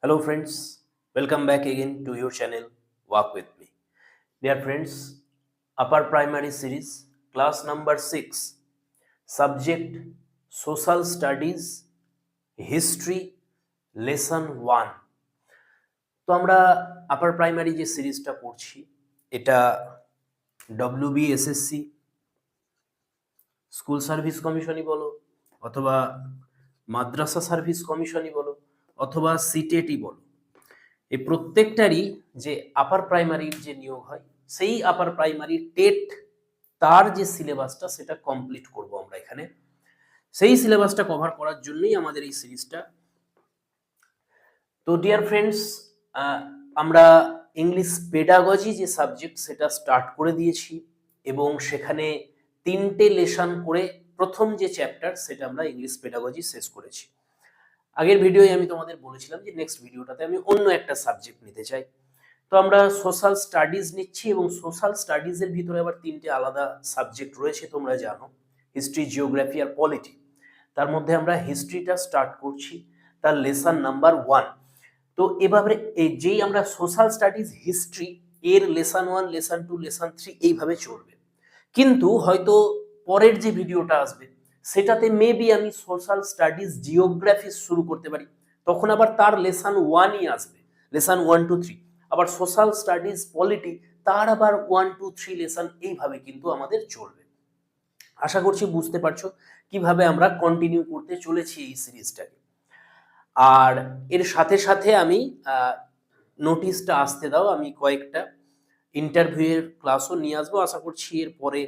Hello, friends. Welcome back again to your channel Walk with Me. Dear friends, Upper Primary Series, class number 6, subject Social Studies, History, Lesson 1. তো আমরা upper primary যে সিরিজটা পড়ছি এটা WBSSC school service কমিশনই বলো অথবা মাদ্রাসা service কমিশনই বলো অথবা সিটেটই বলো, এই প্রত্যেকটারই যে আপার প্রাইমারির যে নিয়োগ হয় সেই আপার প্রাইমারি টেট তার যে সিলেবাসটা সেটা কমপ্লিট করব আমরা এখানে। সেই সিলেবাসটা কভার করার জন্যই আমাদের এই সিরিজটা। তো ডিয়ার ফ্রেন্ডস, আমরা ইংলিশ পেডাগজি যে সাবজেক্ট সেটা স্টার্ট করে দিয়েছি এবং সেখানে 3টে লেসন করে প্রথম যে চ্যাপ্টার সেটা আমরা ইংলিশ পেডাগজি শেষ করেছি। আগের ভিডিওয়ে আমি তোমাদের বলেছিলাম যে নেক্সট ভিডিওটাতে আমি অন্য একটা সাবজেক্ট নিতে চাই। তো আমরা সোশ্যাল স্টাডিজ নিচ্ছি এবং সোশ্যাল স্টাডিজের ভিতরে আবার 3টে আলাদা সাবজেক্ট রয়েছে, তোমরা জানো, হিস্ট্রি, জিওগ্রাফি আর পলিটি। তার মধ্যে আমরা হিস্ট্রিটা স্টার্ট করছি, তার লেসন নাম্বার 1। তো এভাবে যেই আমরা সোশ্যাল স্টাডিজ হিস্ট্রি এর লেসন 1, লেসন 2, লেসন 3 এইভাবে চলবে। কিন্তু হয়তো পরের যে ভিডিওটা আসবে সেটাতে মেবি আমি সোশ্যাল স্টাডিজ জিওগ্রাফি শুরু করতে পারি, তখন আবার তার লেসন 1ই আসবে, লেসন 1 2 3। আবার সোশ্যাল স্টাডিজ পলিটি তার আবার 1 2 3 লেসন, এইভাবে কিন্তু আমাদের চলবে। আশা করছি বুঝতে পারছো কিভাবে আমরা কন্টিনিউ করতে চলেছি এই সিরিজটাকে। আর এর সাথে সাথে আমি নোটিশটা আসতে দাও, আমি কয়েকটা ইন্টারভিউয়ের ক্লাসও নিয়ে আসবো। আশা করছি এর পরে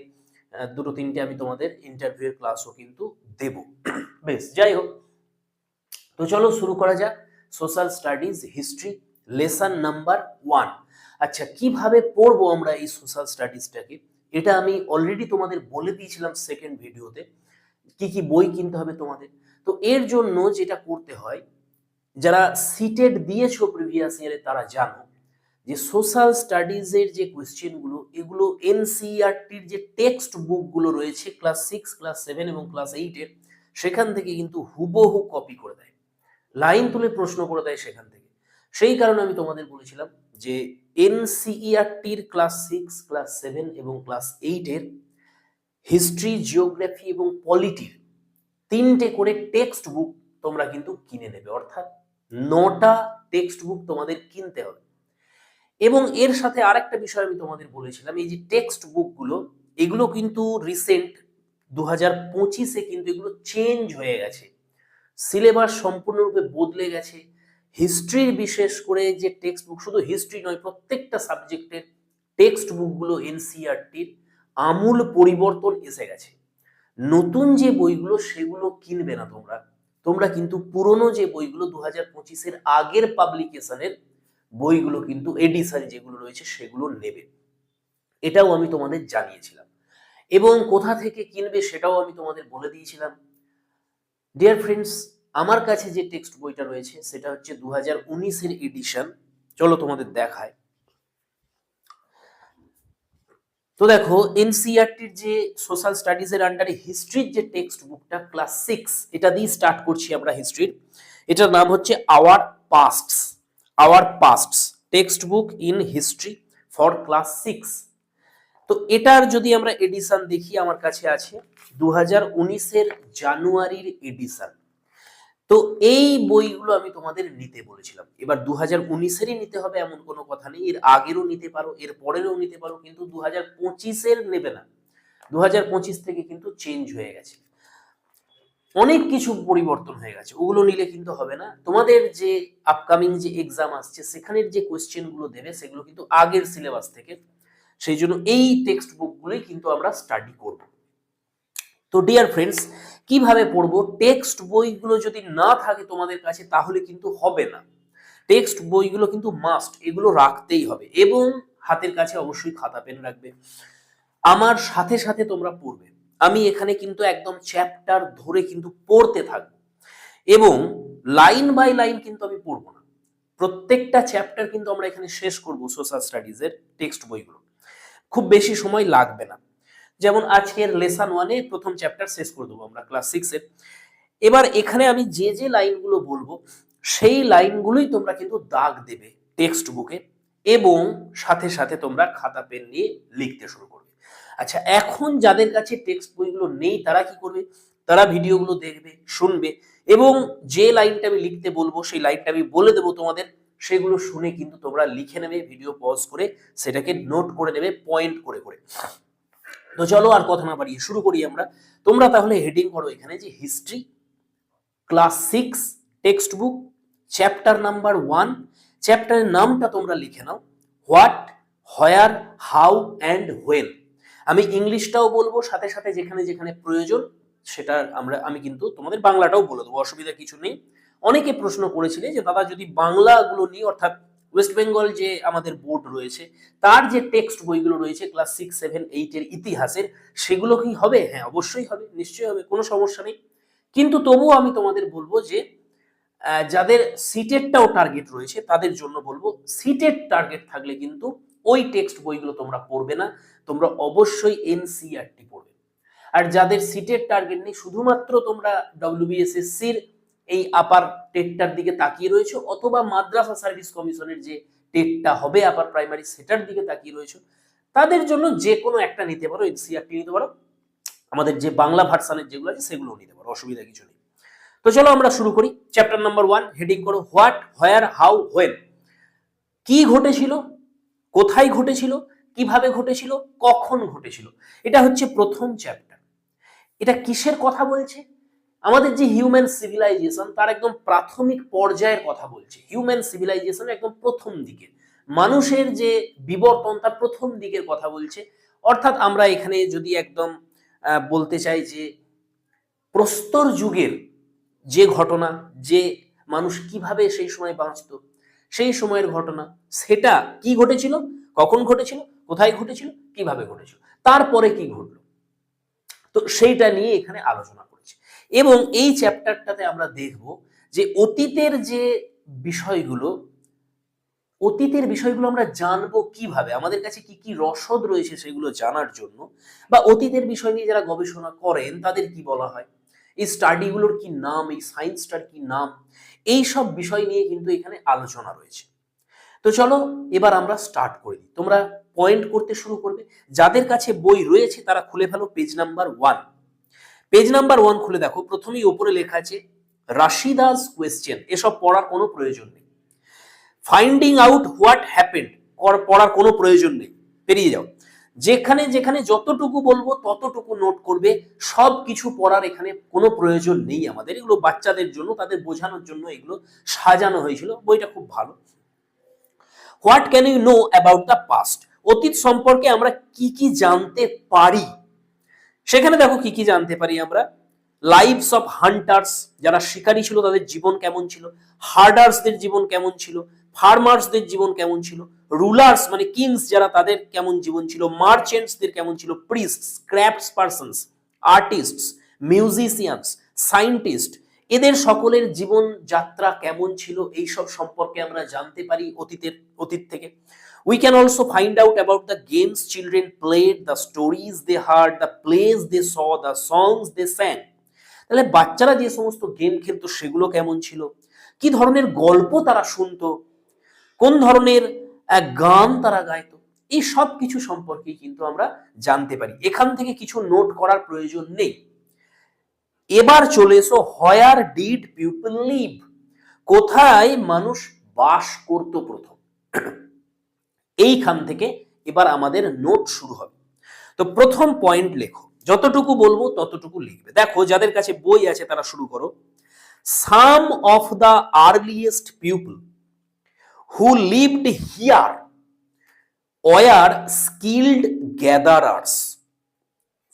2-3টে আমি তোমাদের ইন্টারভিউয়ের ক্লাসও কিন্তু দেব। বেশ, যাই হোক, তো চলো শুরু করা যাক। Social studies history lesson number 1। আচ্ছা, কিভাবে পড়বো আমরা এই সোশ্যাল স্টাডিজটাকে, এটা আমি অলরেডি তোমাদের বলে দিয়েছিলাম সেকেন্ড ভিডিওতে, কি কি বই কিনতে হবে তোমাদের। তো এর জন্য যেটা করতে হয়, যারা সিটেট দিয়েছো প্রিভিয়াস ইয়ারে তারা জানো যে সোশ্যাল স্টাডিজের যে কোয়েশ্চেনগুলো, এগুলো এনসিইআরটির যে টেক্সট বুকগুলো রয়েছে ক্লাস 6, ক্লাস 7 এবং ক্লাস 8 এর, সেখান থেকে কিন্তু হুবহু কপি করে দেয়, লাইন তুলে প্রশ্ন করে দেয় সেখান থেকে। সেই কারণে আমি তোমাদের বলেছিলাম যে এনসিইআরটির ক্লাস 6, ক্লাস 7 এবং ক্লাস 8 এর হিস্ট্রি, জিওগ্রাফি এবং পলিটির 3টে করে টেক্সট বুক তোমরা কিন্তু কিনে নেবে, অর্থাৎ 9টা টেক্সট বুক তোমাদের কিনতে হবে। এবং এর সাথে আরেকটা বিষয় আমি তোমাদের বলেছিলাম, এই যে টেক্সট বুকগুলো এগুলো কিন্তু রিসেন্ট 2025-এ কিন্তু এগুলো চেঞ্জ হয়ে গেছে, সিলেবাস সম্পূর্ণরূপে বদলে গেছে। হিস্ট্রির বিশেষ করে যে টেক্সট বুক, শুধু হিস্ট্রি নয়, প্রত্যেকটা সাবজেক্টের টেক্সট বুকগুলো এনসিইআরটির আমূল পরিবর্তন এসে গেছে। নতুন যে বইগুলো সেগুলো কিনবে না তোমরা, তোমরা কিন্তু পুরনো যে বইগুলো 2025-এর আগের পাবলিকেশনের বইগুলো কিন্তু এডিশন যেগুলো রয়েছে সেগুলো নেবে, এটাও আমি তোমাদের জানিয়েছিলাম। এবং কোথা থেকে কিনবে সেটাও আমি তোমাদের বলে দিয়েছিলাম। ডিয়ার ফ্রেন্ডস, আমার কাছে যে টেক্সট বইটা রয়েছে সেটা হচ্ছে 2019-এর এডিশন। চলো তোমাদের দেখায়। তো দেখো, এনসিইআরটির যে সোশ্যাল স্টাডিজের আন্ডারে হিস্ট্রির যে টেক্সট বুকটা ক্লাস 6, এটা দিয়ে স্টার্ট করছি আমরা হিস্ট্রির। এটার নাম হচ্ছে our pasts textbook in history for class 6। তো এটার যদি আমরা এডিশন দেখি, আমার কাছে আছে 2019-এর জানুয়ারির এডিশন। তো এই বইগুলো আমি তোমাদের নিতে বলেছিলাম। এবার 2019-এরই নিতে হবে এমন কোনো কথা নেই, এর আগেরও নিতে পারো, এর পরেরও নিতে পারো, কিন্তু 2025-এর নেবে না। 2025 থেকে কিন্তু চেঞ্জ হয়ে গেছে, অনেক কিছু পরিবর্তন হয়ে গেছে, ওগুলো নিলে কিন্তু হবে না। তোমাদের যে আপকামিং যে এক্সাম আসছে সেখানের যে কোয়েশ্চেন গুলো দেবে সেগুলো কিন্তু আগের সিলেবাস থেকে, সেই জন্য এই টেক্সট বুকগুলোই কিন্তু আমরা স্টাডি করব। তো ডিয়ার ফ্রেন্ডস, কিভাবে পড়বো? টেক্সট বইগুলো যদি না থাকে তোমাদের কাছে তাহলে কিন্তু হবে না। টেক্সট বইগুলো কিন্তু মাস্ট, এগুলো রাখতেই হবে এবং হাতের কাছে অবশ্যই খাতা পেন রাখবে। আমার সাথে সাথে তোমরা পড়বে, আমি এখানে কিন্তু একদম চ্যাপ্টার ধরে কিন্তু পড়তে থাকবো এবং লাইন বাই লাইন কিন্তু আমি পড়বো না, প্রত্যেকটা চ্যাপ্টার কিন্তু আমরা এখানে শেষ করব সোশ্যাল স্টাডিজের টেক্সট বইগুলো, খুব বেশি সময় লাগবে না। যেমন আজকের লেসন 1-এ প্রথম চ্যাপ্টার শেষ করে দেবো আমরা ক্লাস 6-এর। এবার এখানে আমি যে যে লাইনগুলো বলবো সেই লাইনগুলোই তোমরা কিন্তু দাগ দেবে টেক্সট বুকে এবং সাথে সাথে তোমরা খাতা পেন নিয়ে লিখতে শুরু করবে। আচ্ছা, এখন যাদের কাছে টেক্সট বইগুলো নেই তারা কি করবে? তারা ভিডিওগুলো দেখবে, শুনবে এবং যে লাইনটা আমি লিখতে বলবো সেই লাইনটা আমি বলে দেবো তোমাদের, সেগুলো শুনে কিন্তু তোমরা লিখে নেবে, ভিডিও পজ করে সেটাকে নোট করে নেবে পয়েন্ট করে করে। তো চলো আর কথা না বাড়িয়ে শুরু করি আমরা। তোমরা তাহলে হেডিং করো এখানে যে history, class 6 text book, chapter number 1। চ্যাপ্টারের নামটা তোমরা লিখে now what, where, how and when. আমি ইংলিশটাও বলবো সাথে সাথে যেখানে যেখানে প্রয়োজন সেটা আমি কিন্তু তোমাদের বাংলাটাও বলে দেবো, অসুবিধা কিছু নেই। অনেকে প্রশ্ন করেছিলে যে দাদা যদি বাংলাগুলো নিয়ে, অর্থাৎ ওয়েস্ট বেঙ্গল যে আমাদের বোর্ড রয়েছে তার যে টেক্সট বইগুলো রয়েছে ক্লাস 6, 7, 8 এর ইতিহাসের, সেগুলো কি হবে? হ্যাঁ, অবশ্যই হবে, নিশ্চয়ই হবে, কোনো সমস্যা নেই। কিন্তু তবুও আমি তোমাদের বলবো যে যাদের সিটেটটাও টার্গেট রয়েছে তাদের জন্য বলবো, সিটেট টার্গেট থাকলে কিন্তু ওই টেক্সট বইগুলো তোমরা পড়বে না, তোমরা অবশ্যই এনসিইআরটি পড়বে। আর যাদের সিটেট টার্গেট নেই, শুধুমাত্র তোমরা ডব্লিউবিএসএসসির এই আপার টেটটার দিকে তাকিয়ে রয়েছে অথবা মাদ্রাসা সার্ভিস কমিশনের যে টেটটা হবে আপার প্রাইমারি সেটার দিকে তাকিয়ে রয়েছে, তাদের জন্য যে কোনো একটা নিতে পারো, এনসিইআরটি নিতে পারো, আমাদের যে বাংলা ভার্সানের যেগুলো আছে সেগুলো নিতে পারো, অসুবিধা কিছু নেই। তো চলো আমরা শুরু করি। চ্যাপ্টার নাম্বার 1, হেডিং করো হোয়াট, হোয়ার, হাউ, হোয়েন। কি ঘটেছিল, কোথায় ঘটেছিল, কিভাবে ঘটেছিল, কখন ঘটেছিল, এটা হচ্ছে প্রথম চ্যাপ্টার। এটা কিসের কথা বলছে? আমাদের যে হিউম্যান সিভিলাইজেশন তার একদম প্রাথমিক পর্যায়ের কথা বলছে। হিউম্যান সিভিলাইজেশন একদম প্রথম দিকে, মানুষের যে বিবর্তন তার প্রথম দিকের কথা বলছে। অর্থাৎ আমরা এখানে যদি একদম বলতে চাই যে প্রস্তর যুগের যে ঘটনা, যে মানুষ কিভাবে সেই সময় বাঁচত, সেই সময়ের ঘটনা, সেটা কি ঘটেছিল, কখন ঘটেছিল, কোথায় ঘটেছিল, কিভাবে ঘটেছিল, তারপরে কি ঘটলো, তো সেইটা নিয়ে এখানে আলোচনা করেছে। এবং এই চ্যাপ্টারটাতে আমরা দেখব যে অতীতের বিষয়গুলো আমরা জানবো কিভাবে, আমাদের কাছে কি কি রসদ রয়েছে সেগুলো জানার জন্য, বা অতীতের বিষয় নিয়ে যারা গবেষণা করেন তাদের কি বলা হয়, এই স্টাডিগুলোর কি নাম, এই সায়েন্সটার কি নাম, এই সব বিষয় নিয়ে কিন্তু এখানে আলোচনা রয়েছে। তো চলো এবার আমরা স্টার্ট করে দিই, তোমরা পয়েন্ট করতে শুরু করবে। যাদের কাছে বই রয়েছে তারা খুলে ফেলো পেজ নাম্বার 1। পেজ নাম্বার 1 খুলে দেখো, প্রথমেই উপরে লেখা আছে রাশিদাস কোয়েশ্চেন। এসব পড়ার কোনো প্রয়োজন নেই। ফাইন্ডিং আউট হোয়াট হ্যাপেন্ড পড়ার কোনো প্রয়োজন নেই, পেরিয়ে যাও। যেখানে যেখানে যতটুকু বলবো ততটুকু নোট করবে, সব কিছু পড়ার এখানে কোনো প্রয়োজন নেই আমাদের। এগুলো বাচ্চাদের জন্য, তাদের বোঝানোর জন্য এগুলো সাজানো হয়েছিল, বইটা খুব ভালো। What can you know about the past, অতীত সম্পর্কে আমরা কি কি জানতে পারি। সেখানে দেখো কি কি জানতে পারি আমরা। লাইভস অফ হান্টার্স, যারা শিকারী ছিল তাদের জীবন কেমন ছিল, হার্ডার্সদের জীবন কেমন ছিল, ফার্মার্সদের জীবন কেমন ছিল, রুলার্স মানে কিংস যারা তাদের কেমন জীবন ছিল, মার্চেন্টসদের কেমন ছিল, priests, crafts persons, artists, musicians, scientist, এদের সকলের জীবন যাত্রা কেমন ছিল, এই সব সম্পর্কে আমরা জানতে পারি অতীত থেকে। We can also find out about the games children played, the stories they heard, the plays they saw, the songs they sang. তাহলে বাচ্চারা যে সমস্ত গেম খেলতো সেগুলো কেমন ছিল, কি ধরনের গল্প তারা শুনতো, কোন ধরনের গান তারা গাইতো, এই সব কিছু সম্পর্কে কিন্তু আমরা জানতে পারি। এখান থেকে কিছু নোট করার প্রয়োজন নেই। এবার চলে এসো হোয়ার ডিড পিপল লিভ, কোথায় মানুষ বাস করতো প্রথম। এইখান থেকে এবার আমাদের নোট শুরু হবে। তো প্রথম পয়েন্ট লেখো, যতটুকু বলবো ততটুকু লিখবে। দেখো যাদের কাছে বই আছে তারা শুরু করো। Some of the earliest people who lived here were skilled gatherers.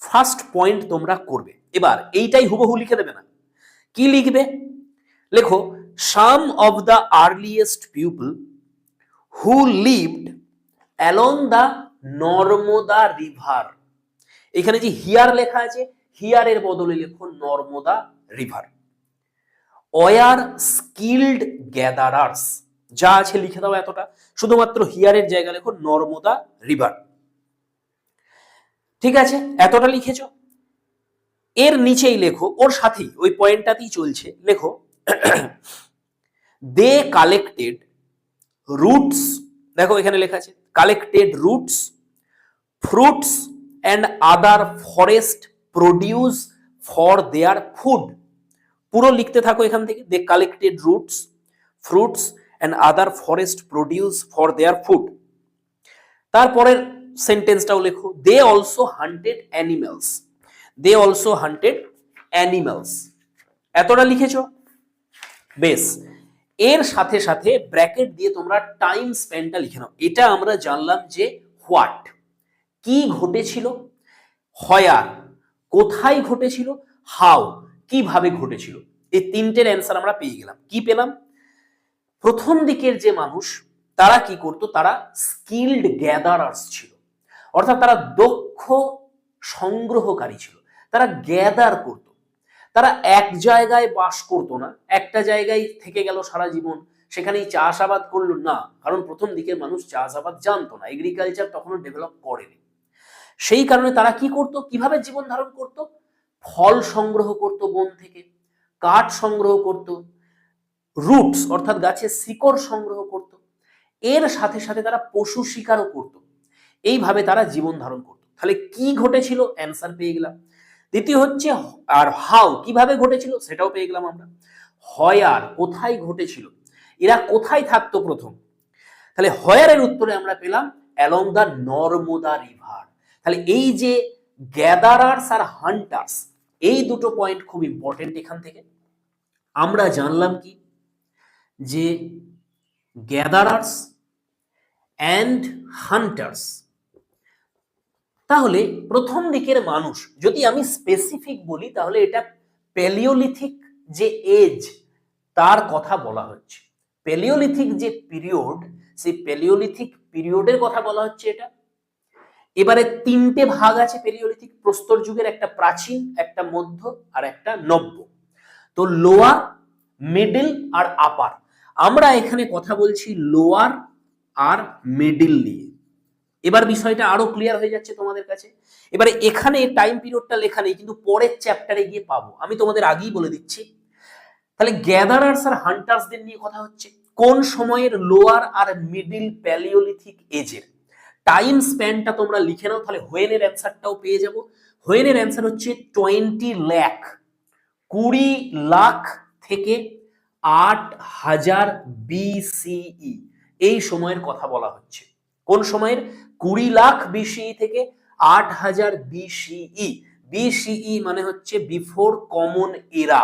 First point তোমরা করবে। এবার এইটাই হুবহু লিখে দেবে না, কি লিখবে লেখো, some of the earliest people who lived along the Narmada river. এখানে যে হিয়ার লেখা আছে, হিয়ারের বদলে লেখো Narmada river. Were skilled gatherers, যা আছে লিখে দাও এতটা, শুধুমাত্র হিয়ারের জায়গা লেখো নর্মদা রিভার। ঠিক আছে, এতটা লিখেছ। এর নিচেই লেখো, ওর সাথেই ওই পয়েন্টটাতেই চলছে, লেখো দে কালেক্টেড রুটস, দেখো এখানে লেখা আছে collected roots, fruits and other forest produce for their food. পুরো লিখতে থাকো এখান থেকে, they collected roots, fruits and other forest produce for their food. তারপরের সেন্টেন্সটাও লেখো, they also hunted animals, they also hunted animals. এতটা লিখেছো? বেশ, এর সাথে সাথে ব্র্যাকেট দিয়ে তোমরা টাইম স্প্যানটা লিখে নাও। এটা আমরা জানলাম যে হোয়াট, কি ঘটেছিল, হোয়ার কোথায় ঘটেছিল, হাউ কিভাবে ঘটেছিল। এই তিনটের অ্যান্সার আমরা পেয়ে গেলাম। কি পেলাম? প্রথম দিকের যে মানুষ তারা কি করত, তারা স্কিলড গ্যাদারার্স ছিল, অর্থাৎ তারা দক্ষ সংগ্রহকারী ছিল, তারা গ্যাদার করত, তারা এক জায়গায় বাস করতো না, একটা জায়গায় থেকে গেল সারা জীবন, সেখানেই চাষাবাদ করলো না, কারণ প্রথম দিকের মানুষ চাষাবাদ জানতো না, এগ্রিকালচার তখনও ডেভেলপ করেনি। সেই কারণে তারা কি করত, কিভাবে জীবন ধারণ করত, ফল সংগ্রহ করত বন থেকে, কাঠ সংগ্রহ করত, রুটস অর্থাৎ গাছের শিকড় সংগ্রহ করত, এর সাথে সাথে তারা পশু শিকারও করত। এইভাবে তারা জীবন ধারণ করত। তাহলে কি ঘটেছিল, অ্যান্সার পেয়ে গেলাম। দ্বিতীয় হচ্ছে আর হাউ, কিভাবে ঘটেছিল সেটাও পেয়ে গেলাম আমরা। হয়ার কোথায় ঘটেছিল, এরা কোথায় থাকতো প্রথম। তাহলে হয়ারের উত্তরে আমরা পেলাম অ্যালং দা নর্মদা রিভার। তাহলে এই যে গ্যাদারার্স আর হান্টার্স, এই দুটো পয়েন্ট খুব ইম্পর্টেন্ট। এখান থেকে আমরা জানলাম কি, যে গ্যাদারার্স অ্যান্ড হান্টার্স। তাহলে প্রথম দিকের মানুষ, যদি আমি স্পেসিফিক বলি, তাহলে এটা প্যালিওলিথিক যে এজ তার কথা বলা হচ্ছে। প্যালিওলিথিক যে পিরিয়ড, সেই প্যালিওলিথিক পিরিয়ডের কথা বলা হচ্ছে এটা। এবারে তিনটে ভাগ আছে প্যালিওলিথিক প্রস্তর যুগের, একটা প্রাচীন, একটা মধ্য আর একটা নব্য। তো লোয়ার, মিডল আর আপার। আমরা এখানে কথা বলছি লোয়ার আর মিডল নিয়ে। এবার বিষয়টা আরো ক্লিয়ার হয়ে যাচ্ছে তোমাদের কাছে। এবারে এখানে টাইম পিরিয়ডটা লেখা নেই, কিন্তু পরের চ্যাপ্টারে গিয়ে পাবো, আমি তোমাদের আগেই বলে দিচ্ছি। তাহলে গ্যাদারার্স আর হান্টার্সদের নিয়ে কথা হচ্ছে, কোন সময়ের লোয়ার আর মিডল প্যালিওলিথিক এজের। টাইম স্প্যানটা তোমরা লিখে নাও, তাহলে হোয়েনের অ্যান্সারটাও পেয়ে যাবো। হোয়েনের অ্যান্সার হচ্ছে 20 লাখ, 20 লাখ থেকে 8000 BCE, এই সময়ের কথা বলা হচ্ছে। কোন সময়ের? 20 লাখ BCE থেকে 8000 BCE। BCE মানে হচ্ছে বিফোর কমন এরা।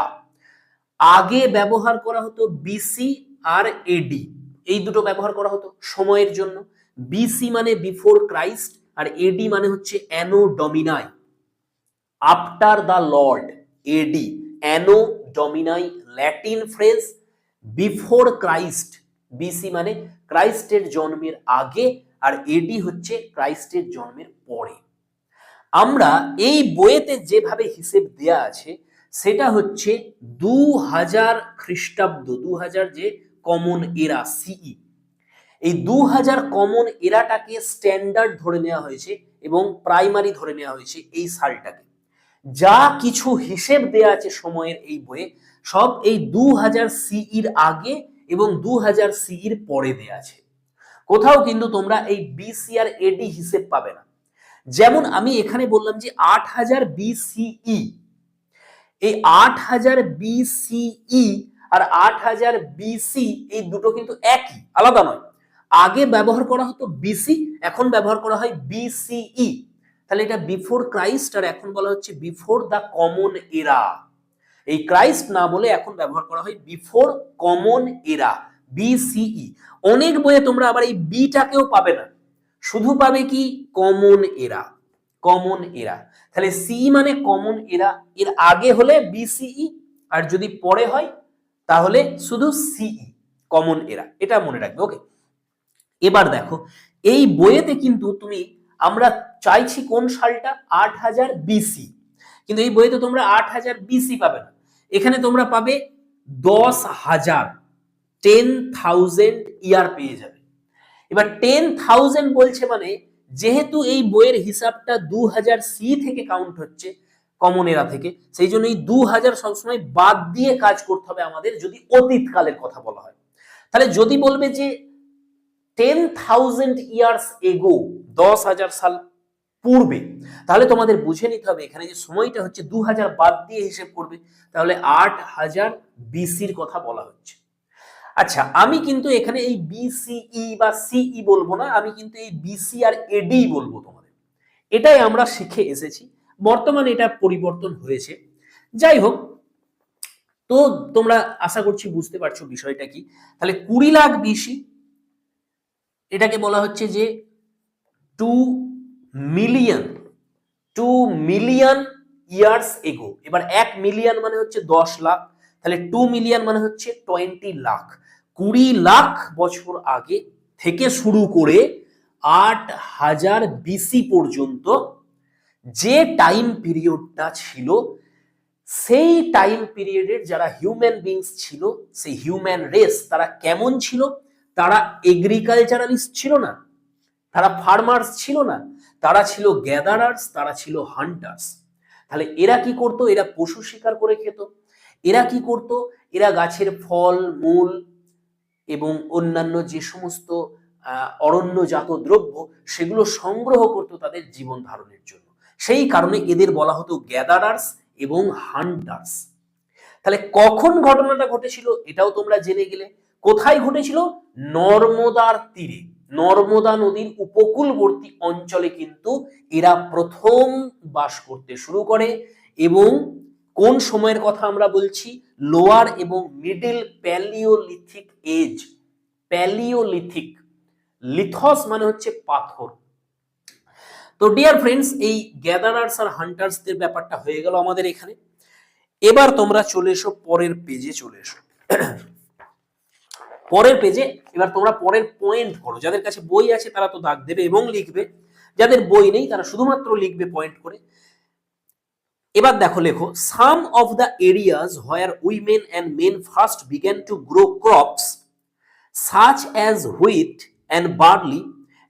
আগে ব্যবহার করা হতো বিসি আর এডি, এই দুটো ব্যবহার করা হতো সময়ের জন্য। বিসি মানে বিফোর ক্রাইস্ট, আর এডি মানে হচ্ছে anno domini, after the Lord. AD anno domini, Latin phrase, before Christ. BC মানে ক্রাইস্টের জন্মের আগে, আর এডি হচ্ছে ক্রাইস্টের জন্মের পরে। আমরা এই বইয়েতে যেভাবে হিসেব দেয়া আছে সেটা হচ্ছে 2000 খ্রিস্টাব্দ, 2000 যে কমন এরা সিই, এই 2000 কমন এরাটাকে স্ট্যান্ডার্ড ধরে নেওয়া হয়েছে এবং প্রাইমারি ধরে নেওয়া হয়েছে এই সালটাকে। যা কিছু হিসেব দেয়া আছে সময়ের এই বইয়ে, সব এই 2000 সিইর আগে এবং 2000 সিইর পরে দেয়া আছে। কোথাও কিন্তু তোমরা এই বিসি আর এডি হিসেব পাবে না। যেমন আমি এখানে বললাম যে 8000 BCE, এই 8000 BCE আর 8000 BC এই দুটো কিন্তু একই, আলাদা নয়। আগে ব্যবহার করা হতো বিসি, এখন ব্যবহার করা হয় BCE। তাহলে এটা বিফোর ক্রাইস্ট, আর এখন বলা হচ্ছে বিফোর দা কমন এরা। এই ক্রাইস্ট না বলে এখন ব্যবহার করা হয় বিফোর কমন এরা, BCE। অনেক বইয়ে তোমরা আবার এই বিটাকেও পাবে না, শুধু পাবে কি কমন এরা, কমন এরা। তাহলে সি মানে কমন এরা, এর আগে হলে বিসিই, আর যদি পরে হয় তাহলে শুধু সিই, কমন এরা। এটা মনে রাখবে, ওকে। এবার দেখো এই বইয়েতে কিন্তু তুমি, আমরা চাইছি কোন সালটা, 8000 BC, কিন্তু এই বইতে তোমরা 8000 BC পাবে না, এখানে তোমরা পাবে 10,000, 10,000 ইয়ার পেয়ে যাবে। এবার 10,000 বলছে মানে, যেহেতু এই বইয়ের হিসাবটা 2000 সি থেকে কাউন্ট হচ্ছে, কমন এরা থেকে, সেই জন্য এই 2000 সবসময় বাদ দিয়ে কাজ করতে হবে আমাদের, যদি অতীতকালের কথা বলা হয়। তাহলে যদি বলবে যে 10,000 ইয়ার্স এগো, 10,000 সাল পূর্বে, তাহলে তোমাদের বুঝে নিতে হবে এখানে যে সময়টা হচ্ছে 2000 বাদ দিয়ে হিসেব করবে, তাহলে 8000 বিসির কথা বলা হচ্ছে। আচ্ছা, আমি কিন্তু এখানে এই বিসিই বা সিই বলবো না, আমি কিন্তু এই বিসি আর এডি বলবো তোমাদের। এটাই আমরা শিখে এসেছি, বর্তমানে এটা পরিবর্তন হয়েছে। যাই হোক, তো তোমরা আশা করছি বুঝতে পারছো বিষয়টা কি। তাহলে 20 লাখ বিসি, এটাকে বলা হচ্ছে যে 2 মিলিয়ন 2 মিলিয়ন ইয়ার্স এগো। এবার 1 মিলিয়ন মানে হচ্ছে 10 লাখ, তাহলে 2 মিলিয়ন মানে হচ্ছে 20 লাখ। 20 লাখ বছর আগে থেকে শুরু করে 8000 বিসি পর্যন্ত যে টাইম পিরিয়ডটা ছিল, সেই টাইম পিরিয়ডের যারা হিউম্যান বিংস ছিল, সেই হিউম্যান রেস, তারা কেমন ছিল? তারা এগ্রিকালচারালিস্ট ছিল না, তারা ফার্মার্স ছিল না, তারা ছিল গ্যাদারার্স, তারা ছিল হান্টার্স। তাহলে এরা কি করত? এরা পশু শিকার করে খেত। এরা কি করত? এরা গাছের ফল মূল এবং অন্যান্য যে সমস্ত অরণ্যজাত দ্রব্য, সেগুলো সংগ্রহ করত তাদের জীবন ধারণের জন্য। সেই কারণে এদের বলা হতো গ্যাদারার্স এবং হান্টার্স। তাহলে কখন ঘটনাটা ঘটেছিল এটাও তোমরা জেনে গেলে। কোথায় ঘটেছিল? নর্মদার তীরে, নর্মদা নদীর উপকূলবর্তী অঞ্চলে কিন্তু এরা প্রথম বাস করতে শুরু করে। এবং কোন সময়ের কথা আমরা বলছি? লোয়ার এবং মিডল প্যালিওলিথিক এজ। প্যালিওলিথিক, লিথস মানে হচ্ছে পাথর। তো ডিয়ার ফ্রেন্ডস, এই গ্যাদারার্স আর হান্টার্সদের ব্যাপারটা হয়ে গেল আমাদের এখানে। এবার তোমরা চলে এসো পরের পেজে, চলে এসো পরের পেজে। এবার তোমরা পরের পয়েন্ট করো। যাদের কাছে বই আছে তারা তো দাগ দেবে এবং লিখবে, যাদের বই নেই তারা শুধুমাত্র লিখবে পয়েন্ট করে। এবার দেখো, লেখো, some of the areas where women and men first began to grow crops such as wheat and barley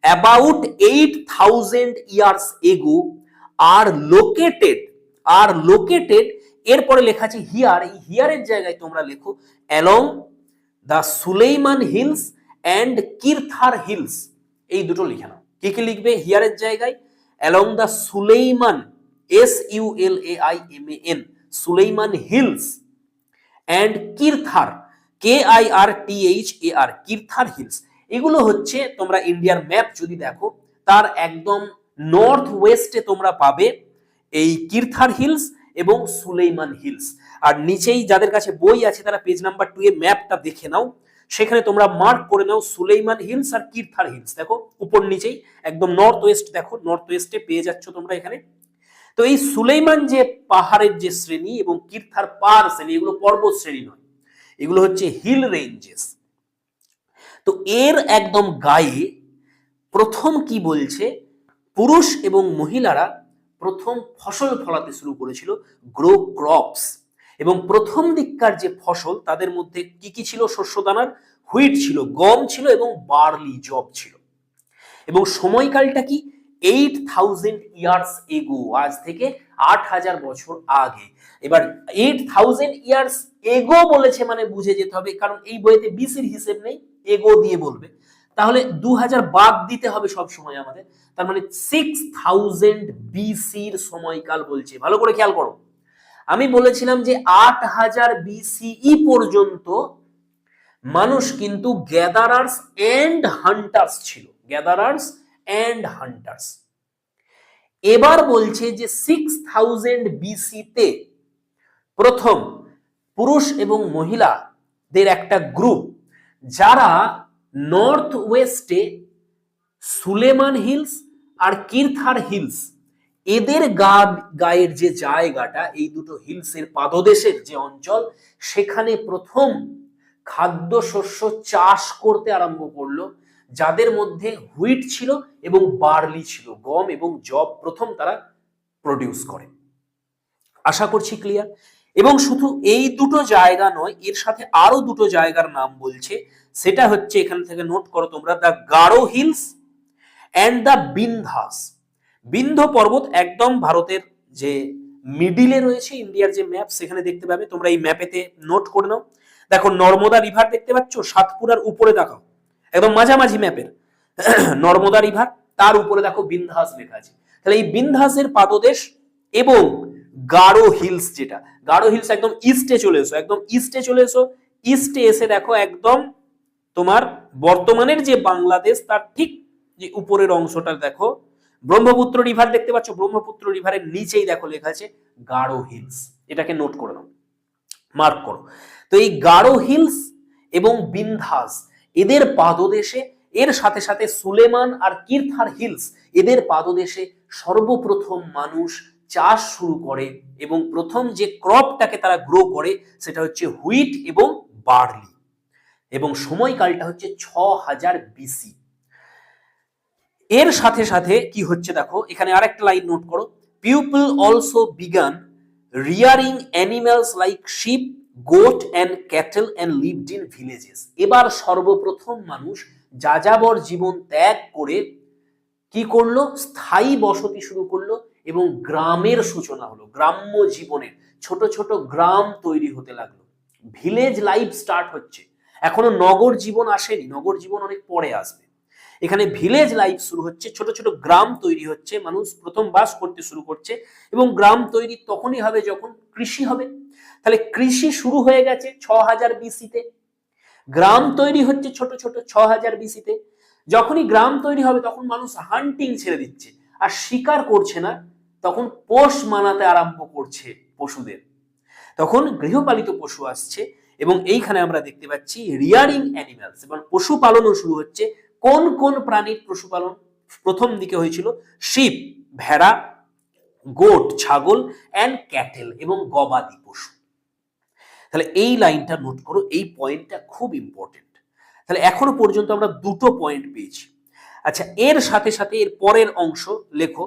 about 8,000 years ago are located এরপরে লেখা আছে হিয়ার। এই হিয়ারের জায়গায় তোমরা লেখো along the Sulaiman hills and Kirthar hills. এই দুটো লিখে নাও। কি কি লিখবে হিয়ারের জায়গায়? along the Sulaiman, SULAIMAN, Sulaiman hills and Kirthar, KIRTHAR, Kirthar hills. এগুলো হচ্ছে, তোমরা ইন্ডিয়ার ম্যাপ যদি দেখো তার একদম নর্থ ওয়েস্টে তোমরা পাবে এই কিরথার হিলস এবং সুলেইমান হিলস। আর নিচেই যাদের কাছে বই আছে তারা পেজ নাম্বার 2 এ ম্যাপটা দেখে নাও, সেখানে তোমরা মার্ক করে নাও সুলেইমান হিলস আর কিরথার হিলস। দেখো উপর নিচেই একদম নর্থ ওয়েস্ট, দেখো নর্থ ওয়েস্টে পেয়ে যাচ্ছ তোমরা এখানে। তো এই সুলেইমান যে পাহাড়ের যে শ্রেণী এবং কিরথার পাহাড় শ্রেণী, এগুলো পর্বত শ্রেণী নয়, এগুলো হচ্ছে হিল রেঞ্জেস। তো এর একদম গায়ে প্রথম কি বলছে? পুরুষ এবং মহিলারা প্রথম ফসল ফলাতে শুরু করেছিল, গ্রো ক্রপস। এবং প্রথম দিককার যে ফসল তাদের মধ্যে কি কি ছিল? শস্যদানার, হুইট ছিল, গম ছিল এবং বার্লি, জব ছিল। এবং সময়কালটা কি? 8,000 ইয়ার্স এগো, আজ থেকে 8,000 বছর আগে। এবার 8,000 ইয়ার্স এগো বলেছে মানে বুঝে যেতে হবে, কারণ এই বইতে বিসির হিসেব নেই, এগো দিয়ে বলবে, তাহলে 2000 বাদ দিতে হবে সব সময় আমাদের। তার মানে 6000 বিসির সময়কাল বলছে। ভালো করে খেয়াল করো, আমি বলেছিলাম যে 8000 বিসিই পর্যন্ত মানুষ কিন্তু গ্যাদারার্স এন্ড হান্টার্স ছিল, গ্যাদারার্স এন্ড হান্টার্স। এবার বলছে যে 6000 বিসিতে প্রথম পুরুষ এবং মহিলাদের একটা গ্রুপ, যারা নর্থ ওয়েস্টে সুলেমান হিলস আর কিরথার হিলস, এদের গায়ের যে জায়গাটা, এই দুটো হিলসের পাদদেশের যে অঞ্চল, সেখানে প্রথম খাদ্যশস্য চাষ করতে আরম্ভ করলো, যাদের মধ্যে হুইট ছিল এবং বার্লি ছিল, গম এবং জব প্রথম তারা প্রডিউস করে। আশা করছি ক্লিয়ার। এবং শুধু এই দুটো জায়গা নয়, এর সাথে আরো দুটো জায়গার নাম বলছে, সেটা হচ্ছে, এখান থেকে নোট করো তোমরা, the Garo hills and the Vindhyas. Vindhya পর্বত একদম ভারতের যে মিডিলে রয়েছে, ইন্ডিয়ার যে ম্যাপ সেখানে দেখতে পাবে তোমরা, এই ম্যাপেতে নোট করে নাও। দেখো নর্মদা রিভার দেখতে পাচ্ছ, সাতপুরার উপরে দেখাও, একদম মাঝামাঝি ম্যাপের নর্মদা রিভার, তার উপরে দেখো বিন্ধ্যাস লেখা আছে। তাহলে এই বিন্ধ্যাসের পাদদেশ এবং গারো হিলস, যেটা গারো হিলস একদম ইস্টে চলে এসো, একদম ইস্টে চলে এসো। ইস্টে এসে দেখো একদম তোমার বর্তমানের যে বাংলাদেশ তার ঠিক যে উপরের অংশটা দেখো ব্রহ্মপুত্র রিভার দেখতে পাচ্ছ, ব্রহ্মপুত্র রিভারের নিচেই দেখো লেখা আছে গারো হিলস। এটাকে নোট করে নাও, মার্ক করো। তো এই গারো হিলস এবং বিন্ধ্যাস এদের পাদদেশে, এর সাথে সাথে সুলেমান আর কিরথার হিলস এদের পাদদেশে সর্বপ্রথম মানুষ চাষ শুরু করে এবং প্রথম যে ক্রপটাকে তারা গ্রো করে সেটা হচ্ছে হুইট এবং বার্লি, এবং সময়কালটা হচ্ছে 6000 বিসি। এর সাথে সাথে কি হচ্ছে দেখো এখানে আরেকটা লাইন নোট করো, people also began rearing animals like sheep, goat and cattle and lived in villages. এবার সর্বপ্রথম মানুষ যাযাবর জীবন ত্যাগ করে কি করলো, স্থায়ী বসতি শুরু করলো এবং গ্রামের সূচনা হলো, গ্রাম্য জীবনের ছোট ছোট গ্রাম তৈরি হতে লাগলো, ভিলেজ লাইফ স্টার্ট হচ্ছে। এখনো নগর জীবন আসেনি, নগর জীবন অনেক পরে আসবে। এখানে ভিলেজ লাইফ শুরু হচ্ছে, ছোট ছোট গ্রাম তৈরি হচ্ছে, মানুষ প্রথম বাস করতে শুরু করছে এবং গ্রাম তৈরি তখনই হবে যখন কৃষি হবে। তাহলে কৃষি শুরু হয়ে গেছে 6000 বিসিতে, গ্রাম তৈরি হচ্ছে ছোট ছোট 6000 বিসিতে। যখনই গ্রাম তৈরি হবে তখন মানুষ হান্টিং ছেড়ে দিচ্ছে আর শিকার করছে না, তখন পোষ মানাতে আরম্ভ করছে পশুদের, তখন গৃহপালিত পশু আসছে এবং এইখানে আমরা দেখতে পাচ্ছি রিয়ারিং অ্যানিমালস, এবং পশুপালনও শুরু হচ্ছে। কোন কোন প্রাণীর পশুপালন প্রথম দিকে হয়েছিল, শিপ ভেড়া, গোট ছাগল অ্যান্ড ক্যাটেল এবং গবাদি পশু। তাহলে এই লাইনটা নোট করো, এই পয়েন্টটা খুব ইম্পর্টেন্ট। তাহলে এখনো পর্যন্ত আমরা দুটো পয়েন্ট পেয়েছি। আচ্ছা, এর সাথে সাথে এর পরের অংশ লেখো,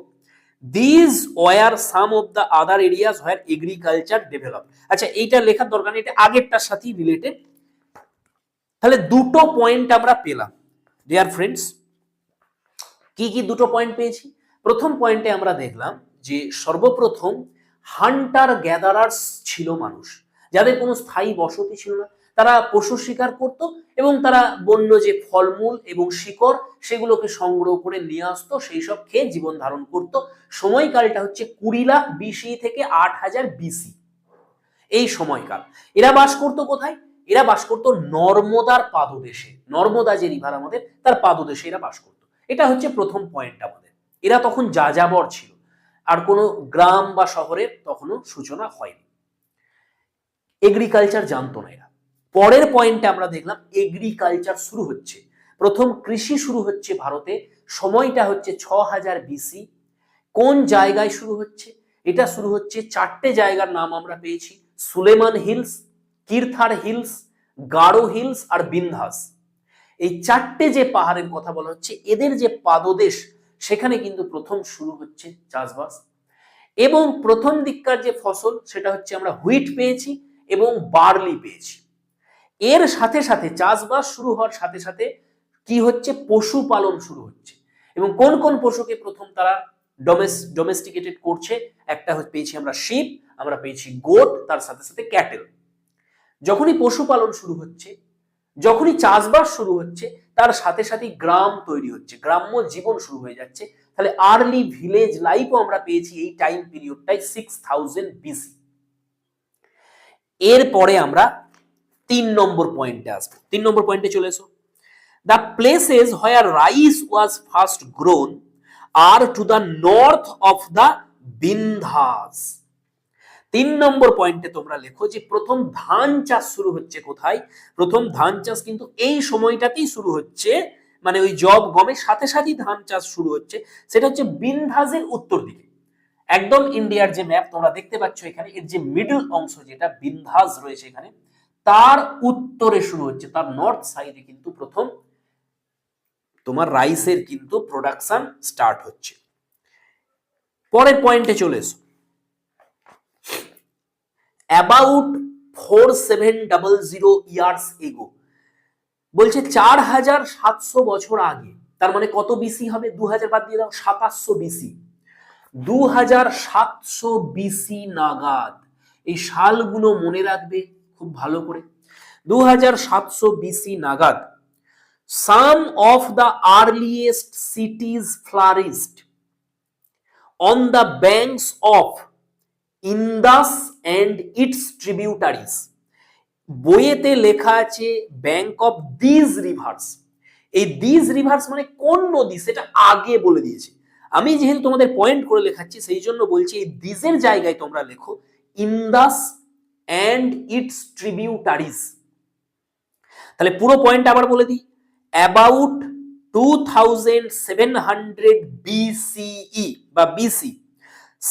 this war some of the other areas where agriculture develop. আচ্ছা, এইটা লেখার দরকার নেই, এটা আগেরটার সাথেই রিলেটেড। তাহলে দুটো পয়েন্ট আমরা পেলাম ডিয়ার ফ্রেন্ডস। কি কি দুটো পয়েন্ট পেয়েছি? প্রথম পয়েন্টে আমরা দেখলাম যে সর্বপ্রথম হান্টার গ্যাদারার্স ছিল মানুষ, যাদের কোনো স্থায়ী বসতি ছিল না, তারা পশু শিকার করত এবং তারা বন্য যে ফলমূল এবং শিকড় সেগুলোকে সংগ্রহ করে নিয়ে আসতো, সেই সব খেয়ে জীবন ধারণ করত। সময়কালটা হচ্ছে 20 লাখ বিসি থেকে 8000 বিসি, এই সময়কাল। এরা বাস করতো কোথায়? এরা বাস করতো নর্মদার পাদদেশে, নর্মদা যে রিভার আমাদের তার পাদদেশে এরা বাস করতো। এটা হচ্ছে প্রথম পয়েন্ট আমাদের। এরা তখন যাযাবর ছিল, আর কোনো গ্রাম বা শহরের তখনও সূচনা হয়নি, এগ্রিকালচার জানতো না এরা। পরের পয়েন্টে আমরা দেখলাম এগ্রিকালচার শুরু হচ্ছে, প্রথম কৃষি শুরু হচ্ছে ভারতে, সময়টা হচ্ছে 6000 বিসি। কোন জায়গায় শুরু হচ্ছে? এটা শুরু হচ্ছে, চারটে জায়গার নাম আমরা পেয়েছি, Sulaiman hills, Kirthar hills, Garo hills আর বিন্ধ্যাস। এই চারটে যে পাহাড়ের কথা বলা হচ্ছে, এদের যে পাদদেশ সেখানে কিন্তু প্রথম শুরু হচ্ছে চাষবাস। এবং প্রথম দিককার যে ফসল সেটা হচ্ছে আমরা হুইট পেয়েছি এবং বার্লি পেয়েছি। এর সাথে সাথে চাষবাস শুরু হওয়ার সাথে সাথে কি হচ্ছে, পশুপালন শুরু হচ্ছে। এবং কোন কোন পশুকে প্রথম তারা ডোমেস্টিকেটেড করছে, একটা পেয়েছি আমরা শিপ, আমরা পেয়েছি গোট, তার সাথে সাথে ক্যাটেল। যখনই পশুপালন শুরু হচ্ছে, যখনই চাষবাস শুরু হচ্ছে, তার সাথে সাথে গ্রাম তৈরি হচ্ছে, গ্রাম্য জীবন শুরু হয়ে যাচ্ছে। তাহলে আর্লি ভিলেজ লাইফও আমরা পেয়েছি এই টাইম পিরিয়ডটাই 6000 বিসি। এরপরে আমরা 3 নম্বর পয়েন্টে আসবো। 3 নম্বর পয়েন্টে চলে এসো, the places where rice was first grown are to the north of the Vindhyas। 3 নম্বর পয়েন্টে তোমরা লেখো যে প্রথম ধান চাষ শুরু হচ্ছে কোথায়? প্রথম ধান চাষ কিন্তু এই সময়টাতেই শুরু হচ্ছে, মানে ওই জব গমের সাথে সাথেই ধান চাষ শুরু হচ্ছে, সেটা হচ্ছে বিন্ধ্যাসের উত্তর দিকে। একদম ইন্ডিয়ার যে ম্যাপ তোমরা দেখতে পাচ্ছ এখানে, এর যে মিডল অংশ যেটা বিন্ধ্যাস রয়েছে এখানে, তার উত্তরে শুরু হচ্ছে, তার নর্থ সাইডে কিন্তু প্রথম তোমার রাইসের কিন্তু প্রোডাকশন স্টার্ট হচ্ছে। পরের পয়েন্টে চলে এসো, অ্যাবাউট 4700 ইয়ার্স এগো, বলছে 4700 বছর আগে। তার মানে কত বিসি হবে? 2000 বাদ দিয়ে দাও, 2700 বিসি। 2700 বিসি নাগাদ, এই সালগুলো মনে রাখবে খুব ভালো করে। 2700 বিসি নাগাদ some of the earliest cities flourished on the banks of Indus and its tributaries. বইয়েতে লেখা আছে ব্যাংক অফ দিজ রিভার্স। এই দিজ রিভার্স মানে কোন নদী সেটা আগে বলে দিয়েছে। আমি যেহেতু তোমাদের পয়েন্ট করে লেখাচ্ছি সেই জন্য বলছি এই দিজের জায়গায় তোমরা লেখো ইন্দাস অ্যান্ড ইটস ট্রিবিউটারিজ। তাহলে পুরো পয়েন্ট আবার বলে দিই, অ্যাবাউট 2700 BCE বা BC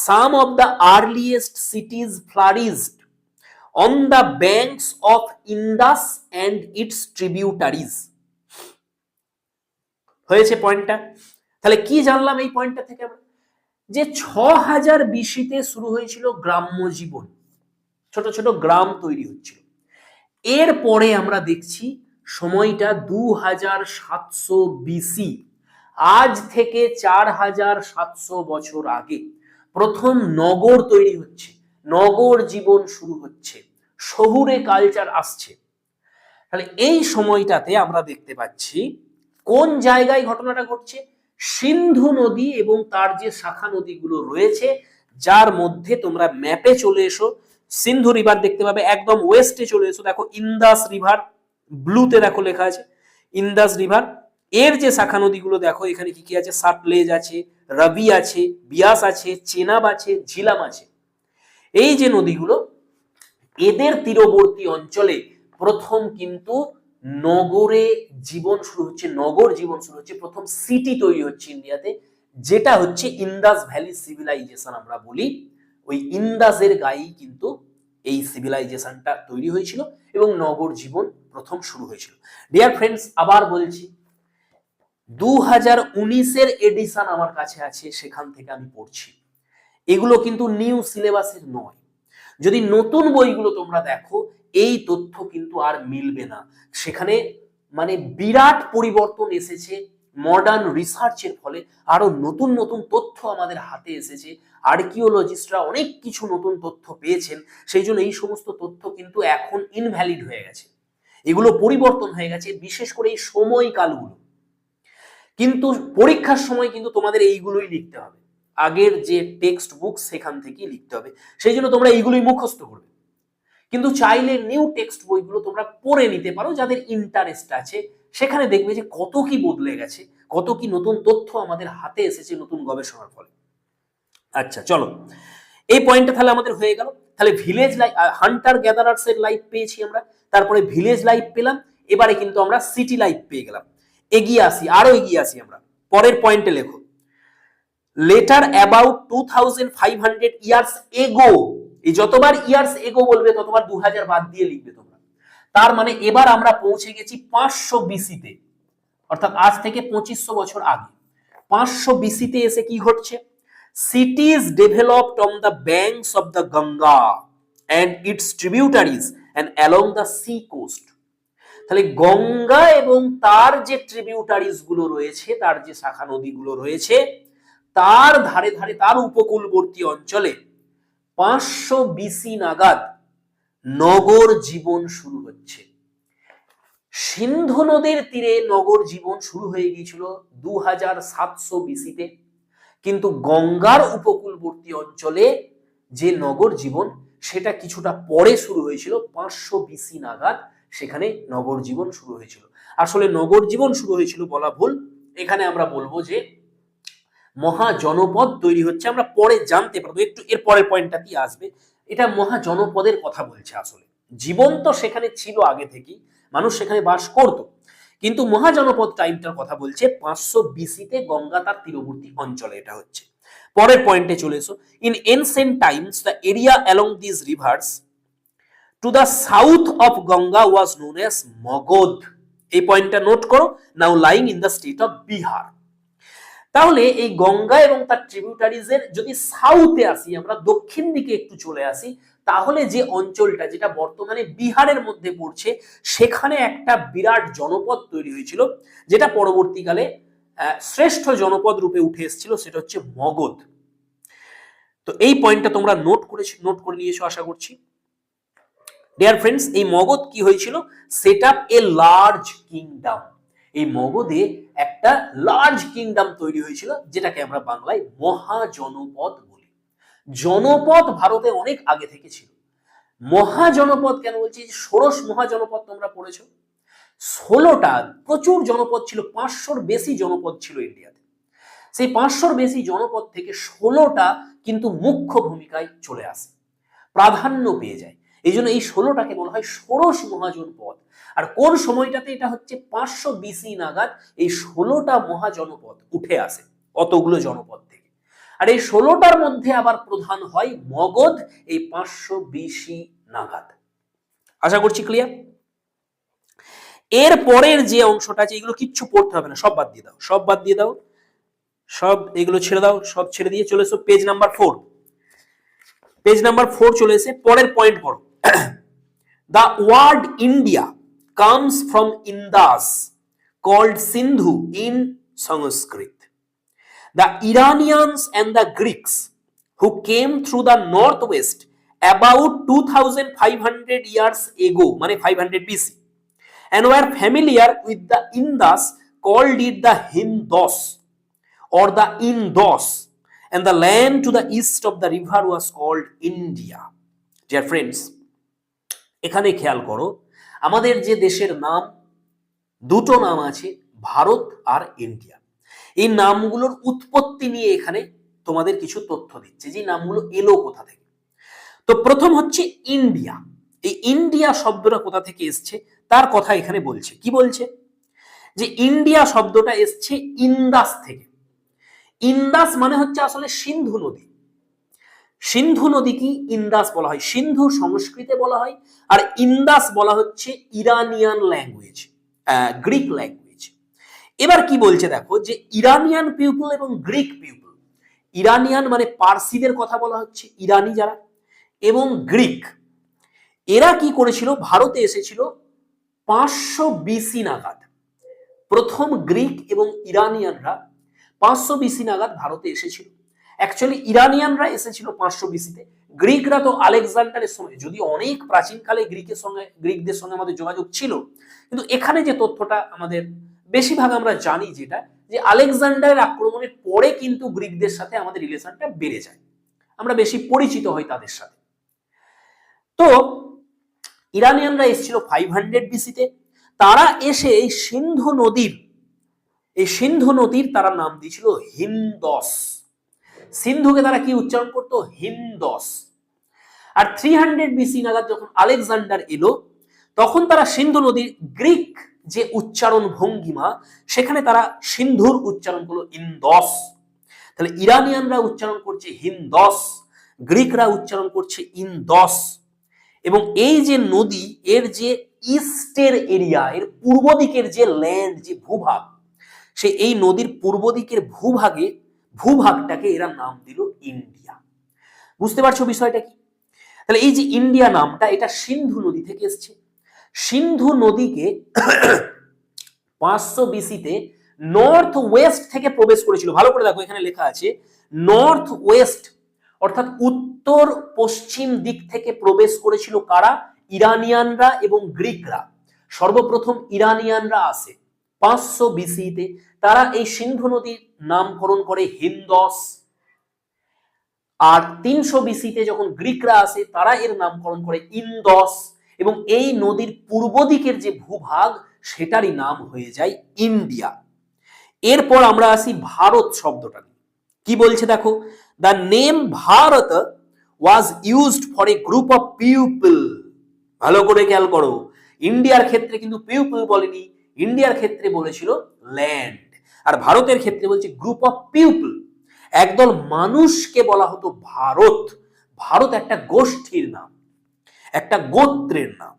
some of the earliest cities flourished on the banks of Indus and its tributaries. হয়েছে পয়েন্টটা? তাহলে কি জানলাম এই পয়েন্টটা থেকে আমরা? যে 6000 বিসিতে শুরু হয়েছিল গ্রাম্য জীবন, ছোট ছোট গ্রাম তৈরি হচ্ছিল। এরপরে আমরা দেখছি সময়টা 2700 বিসি, আজ থেকে 4700 বছর আগে প্রথম নগর তৈরি হচ্ছে, নগর জীবন শুরু হচ্ছে, শহুরে কালচার আসছে। তাহলে এই সময়টাতে আমরা দেখতে পাচ্ছি কোন জায়গায় ঘটনাটা ঘটছে, সিন্ধু নদী এবং তার যে শাখা নদীগুলো রয়েছে, যার মধ্যে তোমরা ম্যাপে চলে এসো, সিন্ধু রিভার দেখতে পাবে, একদম ওয়েস্টে চলে এসো, দেখো ইন্দাস রিভার ব্লুতে দেখো লেখা আছে ইন্দাস রিভার। এর যে শাখা নদীগুলো দেখো এখানে কি কি আছে, সাতলেজ আছে, রবি আছে, বিয়াস আছে, চেনাব আছে, ঝিলাম আছে। এই যে নদীগুলো, এদের তীরবর্তী অঞ্চলে প্রথম কিন্তু নগরে জীবন শুরু হচ্ছে, নগর জীবন শুরু হচ্ছে, প্রথম সিটি তৈরি হচ্ছে ইন্ডিয়াতে, যেটা হচ্ছে ইন্দাস ভ্যালি সিভিলাইজেশন আমরা বলি। ওই ইন্দাসের গায়েই কিন্তু এই সিভিলাইজেশনটা তৈরি হয়েছিল এবং নগর জীবন প্রথম শুরু হয়েছিল। ডিয়ার ফ্রেন্ডস, আবার বলছি 2019-এর এডিশন আমার কাছে আছে, সেখান থেকে আমি পড়ছি। এগুলো কিন্তু নিউ সিলেবাসের নয়। যদি নতুন বইগুলো তোমরা দেখো এই তথ্য কিন্তু আর মিলবে না, সেখানে মানে বিরাট পরিবর্তন এসেছে মডার্ন রিসার্চের ফলে, আরো নতুন নতুন তথ্য আমাদের হাতে এসেছে, আর্কিওলজিস্টরা অনেক কিছু নতুন তথ্য পেয়েছেন, সেই জন্য এই সমস্ত তথ্য কিন্তু এখন ইনভ্যালিড হয়ে গেছে, এগুলো পরিবর্তন হয়ে গেছে, বিশেষ করে এই সময়কালগুলো। কিন্তু পরীক্ষার সময় কিন্তু তোমাদের এইগুলোই লিখতে হবে, আগের যে টেক্সট বুক সেখান থেকেই লিখতে হবে, সেই জন্য তোমরা এইগুলোই মুখস্থ করবে। কিন্তু চাইলে নিউ টেক্সট বইগুলো তোমরা পড়ে নিতে পারো, যাদের ইন্টারেস্ট আছে, সেখানে দেখবে যে কত কি বদলে গেছে, কত কি নতুন তথ্য আমাদের হাতে এসেছে নতুন গবেষণার ফলে। আচ্ছা চলো, এই পয়েন্টটা তাহলে আমাদের হয়ে গেল। তাহলে ভিলেজ লাইফ, হান্টার গ্যাদারার্স এর লাইফ পেয়েছি আমরা, তারপরে ভিলেজ লাইফ পেলাম, এবারে কিন্তু আমরা সিটি লাইফ পেয়ে গেলাম। এগিয়ে আসি, আরো এগিয়ে আসি আমরা, পরের পয়েন্টে লেখো লেটার অ্যাবাউট 2500 ইয়ার্স এগো। এই যতবার ইয়ার্স এগো বলবে ততবার 2000 বাদ দিয়ে লিখবে তোমরা। তার মানে এবার আমরা পৌঁছে গেছি 500 বিসিতে, অর্থাৎ আজ থেকে 2500 বছর আগে। 500 বিসিতে এসে কি ঘটছে, cities developed on the banks of the Ganga and its tributaries and along the sea coast. তাহলে গঙ্গা এবং তার যে ট্রিবিউটারিজ গুলো রয়েছে, তার যে শাখা নদীগুলো রয়েছে, তার ধারে ধারে, তার উপকূলবর্তী অঞ্চলে 500 বিসি নাগাদ নগর জীবন শুরু হচ্ছে। সিন্ধু নদীর তীরে নগর জীবন শুরু হয়ে গিয়েছিল 2700 বিসিতে, কিন্তু গঙ্গার উপকূলবর্তী অঞ্চলে যে নগর জীবন সেটা কিছুটা পরে শুরু হয়েছিল, 500 বিসি নাগাদ সেখানে নগর জীবন শুরু হয়েছিল। আসলে নগর জীবন শুরু হয়েছিল বলা ভুল, এখানে আমরা বলবো যে মহাজনপদ তৈরি হচ্ছে, আমরা পরে জানতে পারবো, একটু এর পরের পয়েন্টটাতেই আসবে। এটা মহাজনপদের কথা বলছে, আসলে জীবন তো সেখানে ছিল আগে থেকেই, মানুষ সেখানে বাস করত, কিন্তু মহাজনপদ টাইমটার কথা বলছে 500 বিসিতে গঙ্গা তার তীরবর্তী অঞ্চলে এটা হচ্ছে। পরের পয়েন্টে চলে এসো, in ancient times the area along this rivers to the south of Ganga was known as Magadha. এই পয়েন্টটা নোট করো, now lying in the state of Bihar. তাহলে এই গঙ্গা এবং তার ট্রিবিউটারিজ এর যদি সাউথে আসি, আমরা দক্ষিণ দিকে একটু চলে আসি, তাহলে যে অঞ্চলটা যেটা বর্তমানে বিহারের মধ্যে পড়ছে, সেখানে একটা বিরাট জনপদ তৈরি হয়েছিল, যেটা পরবর্তীকালে শ্রেষ্ঠ জনপদ রূপে উঠে এসেছিল, সেটা হচ্ছে মগধ। তো এই পয়েন্টটা তোমরা নোট করে নিয়েছো আশা করছি। ডিয়ার ফ্রেন্ডস, এই মগধ কি হয়েছিল? Set up a large kingdom. এই মগধে একটা লার্জ কিংডম তৈরি হয়েছিল, যেটাকে আমরা বাংলায় মহাজনপদ বলি। জনপদ ভারতে অনেক আগে থেকে ছিল। মহাজনপদ কেন বলছি? ষোড়শ মহাজনপদ তোমরা পড়েছো। 16টা প্রচুর জনপদ ছিল, 500-র বেশি জনপদ ছিল ইন্ডিয়াতে। সেই 500-র বেশি জনপদ থেকে 16টা কিন্তু মুখ্য ভূমিকায় চলে আসে, প্রাধান্য পেয়ে যায়। এই জন্য এই 16টাকে বলা হয় ষোড়শ মহাজনপদ। আর কোন সময়টাতে? এটা হচ্ছে 500 BC নাগাদ এই 16টা মহাজনপদ উঠে আসে অতগুলো জনপদ থেকে। আর এই 16টার মধ্যে আবার প্রধান হয় মগধ এই 500 BC নাগাদ। আশা করছি ক্লিয়ার। এর পরের যে অংশটা আছে, এগুলো কিচ্ছু পড়তে হবে না, সব বাদ দিয়ে দাও, সব বাদ দিয়ে দাও, সব এগুলো ছেড়ে দাও, সব ছেড়ে দিয়ে চলে এসো পেজ নাম্বার 4। পেজ নাম্বার 4 চলে এসে পরের পয়েন্ট পড়ো। The word India comes from Indus, called Sindhu in Sanskrit. The Iranians and the Greeks who came through the northwest about 2500 years ago, মানে 500 BC, and were familiar with the Indus, called it the Hindos or the Indos, and the land to the east of the river was called India. Dear friends, এখানে খেয়াল করো, আমাদের যে দেশের নাম, দুটো নাম আছে, ভারত আর ইন্ডিয়া। এই নামগুলোর উৎপত্তি নিয়ে এখানে তোমাদের কিছু তথ্য দিচ্ছে, যে নামগুলো এলো কোথা থেকে। তো প্রথম হচ্ছে ইন্ডিয়া। এই ইন্ডিয়া শব্দটা কোথা থেকে এসছে তার কথা এখানে বলছে। কি বলছে? যে ইন্ডিয়া শব্দটা এসছে ইন্দাস থেকে। ইন্দাস মানে হচ্ছে আসলে সিন্ধু নদী। সিন্ধু নদীকে ইন্দাস বলা হয়, সিন্ধু সংস্কৃতে বলা হয়, আর ইন্দাস বলা হচ্ছে ইরানিয়ান ল্যাঙ্গুয়েজ, গ্রিক ল্যাঙ্গুয়েজ। এবার কি বলছে দেখো, যে ইরানিয়ান পিপল এবং গ্রিক পিপল, ইরানিয়ান মানে পার্সিদের কথা বলা হচ্ছে, ইরানি যারা, এবং গ্রিক, এরা কি করেছিল? ভারতে এসেছিল 500 BC নাগাদ। প্রথম গ্রিক এবং ইরানিয়ানরা 500 BC নাগাদ ভারতে এসেছিল। অ্যাকচুয়ালি ইরানিয়ানরা এসেছিল 500 BC-তে। গ্রিকরা তো আলেকজান্ডারের সময়, যদি অনেক প্রাচীনকালে গ্রিকদের সঙ্গে আমাদের যোগাযোগ ছিল, কিন্তু এখানে যে তথ্যটা আমাদের বেশিরভাগ আমরা জানি, যেটা যে আলেকজান্ডারের আক্রমণের পরে কিন্তু গ্রিকদের সাথে আমাদের রিলেশনটা বেড়ে যায়, আমরা বেশি পরিচিত হই তাদের সাথে। তো ইরানিয়ানরা এসেছিল 500 BC-তে। তারা এসে এই সিন্ধু নদীর তারা নাম দিয়েছিল হিন্দস। সিন্ধুকে তারা কি উচ্চারণ করতো? হিন্দস। আর 300 BC নাগাদ যখন আলেকজান্ডার এলো, তখন তারা সিন্ধু নদীর গ্রিক যে উচ্চারণ ভঙ্গিমা, সেখানে তারা সিন্ধুর উচ্চারণ করলো ইন্দস। তাহলে ইরানিয়ানরা উচ্চারণ করছে হিন্দস, গ্রিকরা উচ্চারণ করছে ইন্দস। এবং এই যে নদী, এর যে ইস্টের এরিয়া, এর পূর্ব দিকের যে ল্যান্ড, যে ভূভাগ, সে এই নদীর পূর্ব দিকের ভূভাগটাকে এরা নাম দিল ইন্ডিয়া। বুঝতে পারছো বিষয়টা কি? তাহলে এই যে ইন্ডিয়া নামটা, এটা সিন্ধু নদী থেকে এসছে। সিন্ধু নদীকে 500 BC-তে নর্থ ওয়েস্ট থেকে প্রবেশ করেছিল। ভালো করে দেখো, এখানে লেখা আছে নর্থ ওয়েস্ট, অর্থাৎ উত্তর পশ্চিম দিক থেকে প্রবেশ করেছিল কারা? ইরানিয়ানরা এবং গ্রিকরা। সর্বপ্রথম ইরানিয়ানরা আসে 500 BC-তে। তারা এই সিন্ধু নদীর নামকরণ করে হিন্দস। আর 300 BC-তে যখন গ্রিকরা আসে, তারা এর নামকরণ করে ইন্দস। এবং এই নদীর পূর্ব দিকের যে ভূভাগ, সেটারই নাম হয়ে যায় ইন্ডিয়া। এরপর আমরা আসি ভারত শব্দটা। কি বলছে দেখো, the name Bharat was used for a group of people. ভালো করে খেয়াল করো, ইন্ডিয়ার ক্ষেত্রে কিন্তু পিপল বলেনি, ইন্ডিয়ার ক্ষেত্রে বলেছিল ল্যান্ড। আর ভারতের ক্ষেত্রে বলছে গ্রুপ অফ পিপল, একদল মানুষকে বলা হতো ভারত। ভারত একটা গোষ্ঠীর নাম, একটা গোত্রের নাম।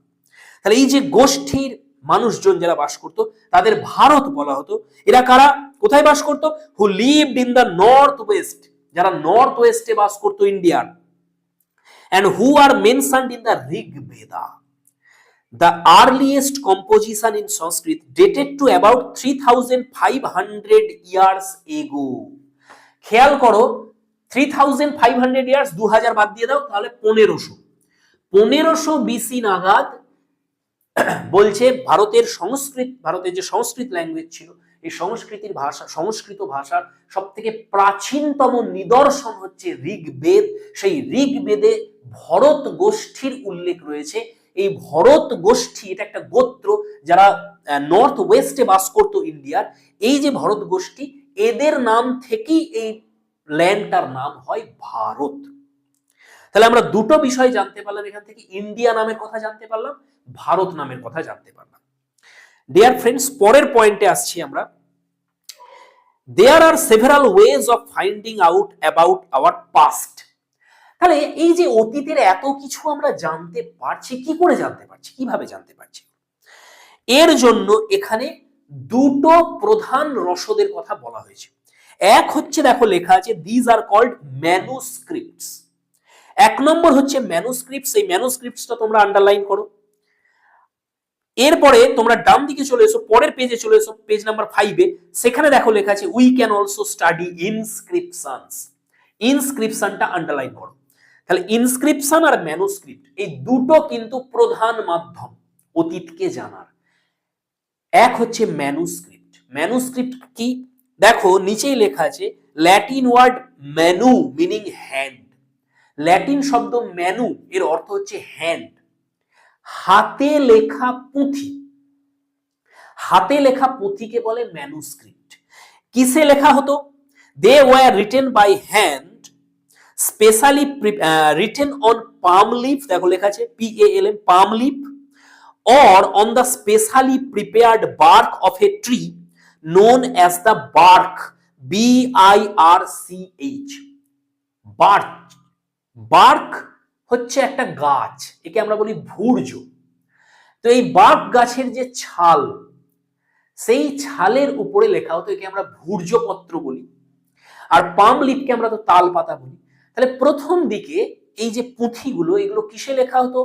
তাহলে এই যে গোষ্ঠীর মানুষজন যারা বাস করতো, তাদের ভারত বলা হতো। এরা কারা? কোথায় বাস করতো? Who lived in the north West, যারা নর্থ ওয়েস্টে বাস করতো ইন্ডিয়ার, and who are mentioned in the Rig Veda. The earliest composition in Sanskrit dated to about 3500 years ago. খেয়াল করো, 3500 ইয়ার্স, 2000 বাদ দিয়ে দাও, তাহলে 1500। 1500 বিসি নাগাদ বলছে ভারতের যে সংস্কৃত ল্যাঙ্গুয়েজ ছিল, এই সংস্কৃত ভাষার সব থেকে প্রাচীনতম নিদর্শন হচ্ছে ঋগ্বেদ। সেই ঋগ্বেদে ভরত গোষ্ঠীর উল্লেখ রয়েছে। এই ভরত গোষ্ঠী, এটা একটা গোত্র যারা নর্থ ওয়েস্টে বাস করতো ইন্ডিয়ার। এই যে ভরত গোষ্ঠী, এদের নাম থেকেই এই ল্যান্ডটার নাম হয় ভারত। তাহলে আমরা দুটো বিষয় জানতে পারলাম এখান থেকে, ইন্ডিয়া নামের কথা জানতে পারলাম, ভারত নামের কথা জানতে পারলাম। ডিয়ার ফ্রেন্ডস, পরের পয়েন্টে আসছি আমরা। There are several ways of finding out about our past. তাহলে এই যে অতীতের এত কিছু আমরা জানতে পারছি, কি করে জানতে পারছি, কিভাবে জানতে পারছি? এর জন্য এখানে দুটো প্রধান রসদের কথা বলা হয়েছে। এক হচ্ছে, দেখো লেখা আছে দিজ আর কল্ড ম্যানুস্ক্রিপ্টস। এক নম্বর হচ্ছে ম্যানুস্ক্রিপ্টস। এই ম্যানুস্ক্রিপ্টসটা তোমরা আন্ডারলাইন করো। এরপরে তোমরা ডান দিকে চলে এসো, পরের পেজে চলে এসো, পেজ নাম্বার 5-এ। সেখানে দেখো লেখা আছে we can also study inscriptions. ইনস্ক্রিপশনটা আন্ডারলাইন করো। তাহলে ইনস্ক্রিপশন আর ম্যানুস্ক্রিপ্ট এই দুটো কিন্তু প্রধান মাধ্যম অতীতকে জানার। এক হচ্ছে ম্যানুস্ক্রিপ্ট। ম্যানুস্ক্রিপ্ট কি? দেখো নিচেই লেখা আছে Latin word ম্যানু meaning hand. Latin শব্দ ম্যানু এর অর্থ হচ্ছে হ্যান্ড, হাতে লেখা পুঁথি। হাতে লেখা পুঁথিকে বলে ম্যানুস্ক্রিপ্ট। কিসে লেখা হতো? They were written by hand, specially written on palm leaf. দেখো লেখা আছে PALM, palm leaf, or on the specially prepared bark of a tree known as the bark, BIRCH। Bark, bark হচ্ছে একটা গাছ, একে আমরা বলি ভূর্জ। তো এই বার্ক গাছের যে ছাল, সেই ছালের উপরে লেখা হতো, একে আমরা ভূর্জপত্র বলি। আর পাম লিফকে আমরা তো তাল পাতা বলি। তাহলে প্রথম দিকে এই যে পুঁথিগুলো, এগুলো কিসে লেখা হতো?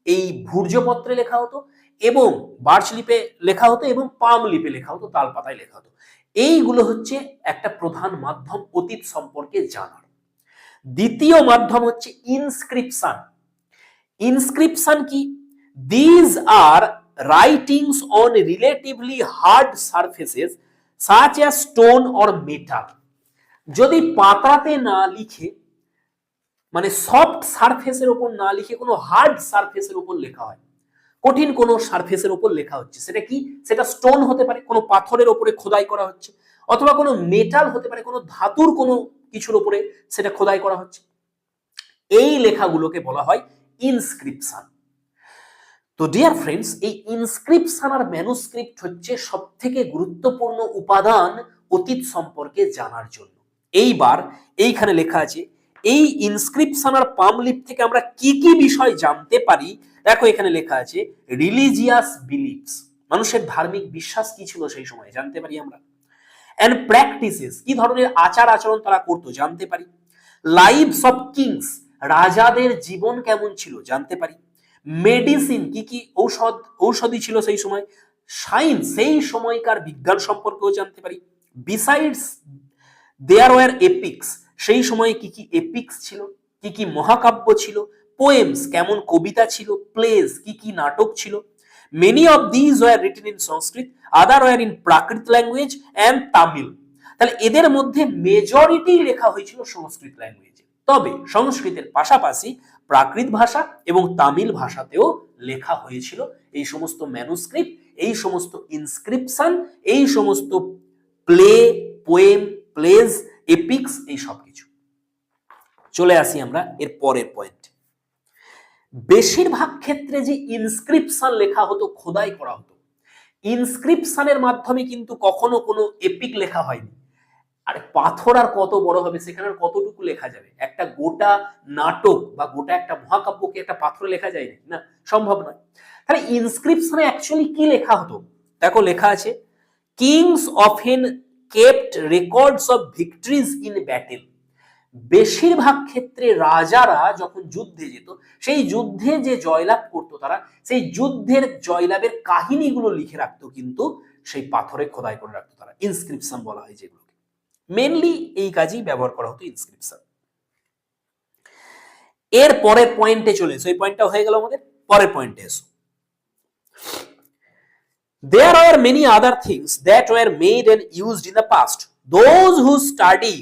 এই ভূর্জপত্রে লেখা হতো, এবং বার্চ লিপে লেখা হতো, এবং পাম লিপে লেখা হতো, তাল পাতায় লেখা হতো। এইগুলো হচ্ছে একটা প্রধান মাধ্যম অতীত সম্পর্কে জানার। দ্বিতীয় মাধ্যম হচ্ছে ইনস্ক্রিপশন। ইনস্ক্রিপশন কি? These are writings on relatively hard surfaces such as stone or metal. যদি পাতাতে না লিখে, মানে সফট সারফেসের উপর না লিখে কোনো হার্ড সারফেসের উপর লেখা হয়, কঠিন কোনো সারফেসের উপর লেখা হচ্ছে, সেটা কি? সেটা স্টোন হতে পারে, কোনো পাথরের উপরে খোদাই করা হচ্ছে, অথবা কোনো মেটাল হতে পারে, কোনো ধাতুর কোনো কিছুর উপরে সেটা খোদাই করা হচ্ছে। এই লেখাগুলোকে বলা হয় ইনস্ক্রিপশন। তো ডিয়ার ফ্রেন্ডস, এই ইনস্ক্রিপশন আর ম্যানুস্ক্রিপ্ট হচ্ছে সব থেকে গুরুত্বপূর্ণ উপাদান অতীত সম্পর্কে জানার জন্য। এইবার এইখানে লেখা আছে এই ইনস্ক্রিপশন আর পাম লিপ থেকে আমরা কি কি বিষয় জানতে পারি। দেখো এখানে লেখা আছে রিলিজিয়াস বিলিফস, মানুষের ধার্মিক বিশ্বাস কি ছিল সেই সময় জানতে পারি আমরা। এন্ড প্র্যাকটিসেস, কি ধরনের আচার আচরণ তারা করতো জানতে পারি। লাইভস অফ কিংস, রাজাদের জীবন কেমন ছিল জানতে পারি। মেডিসিন, কি কি ঔষধি ছিল সেই সময়। সায়েন্স, সেই সময়কার বিজ্ঞান সম্পর্কেও জানতে পারি। বিসাইডস দেয়ার ওয়ার এপিক্স, সেই সময়ে কি কি এপিক্স ছিল, কি কি মহাকাব্য ছিল। পোয়েমস, কেমন কবিতা ছিল। প্লেজ, কি কি নাটক ছিল। Many of these were written in Sanskrit, other were in Prakrit language and Tamil. তাহলে এদের মধ্যে মেজরিটি লেখা হয়েছিল সংস্কৃত ল্যাঙ্গুয়েজে, তবে সংস্কৃতের পাশাপাশি প্রাকৃত ভাষা এবং তামিল ভাষাতেও লেখা হয়েছিল এই সমস্ত ম্যানুস্ক্রিপ্ট, এই সমস্ত ইনস্ক্রিপশন, এই সমস্ত প্লে, পোয়েম, প্লেজ, এপিক্স, এই সব কিছু। চলে আসি আমরা এর পরের পয়েন্ট। বেশিরভাগ ক্ষেত্রে যে ইনস্ক্রিপশন লেখা হতো, খোদাই করা হতো, ইনস্ক্রিপশনের মাধ্যমে কিন্তু কখনো কোনো এপিক লেখা হয়নি। আর পাথর আর কত বড় হবে, সেখানে আর কতটুকু লেখা যাবে? একটা গোটা নাটক বা গোটা একটা মহাকাব্যকে একটা পাথরে লেখা যায় না, সম্ভব নয়। তাহলে ইনস্ক্রিপশনে অ্যাকচুয়ালি কি লেখা হতো? দেখো লেখা আছে kings often kept records of victories in battle. বেশিরভাগ ক্ষেত্রে রাজারা যখন যুদ্ধে যেত, সেই যুদ্ধে যে জয়লাভ করতো তারা, সেই যুদ্ধের জয়লাভের কাহিনীগুলো লিখে রাখতো, কিন্তু সেই পাথরে খোদাই করে রাখতো তারা। ইনস্ক্রিপশন বলা হয় যেগুলোকে। মেনলি এই কাজেই ব্যবহার করা হতো ইনস্ক্রিপশন। এর পরের পয়েন্টে চলে এসো, এই পয়েন্টটা হয়ে গেল আমাদের, পরের পয়েন্টে এসো। There are many other things that were made and used in the past. Those who study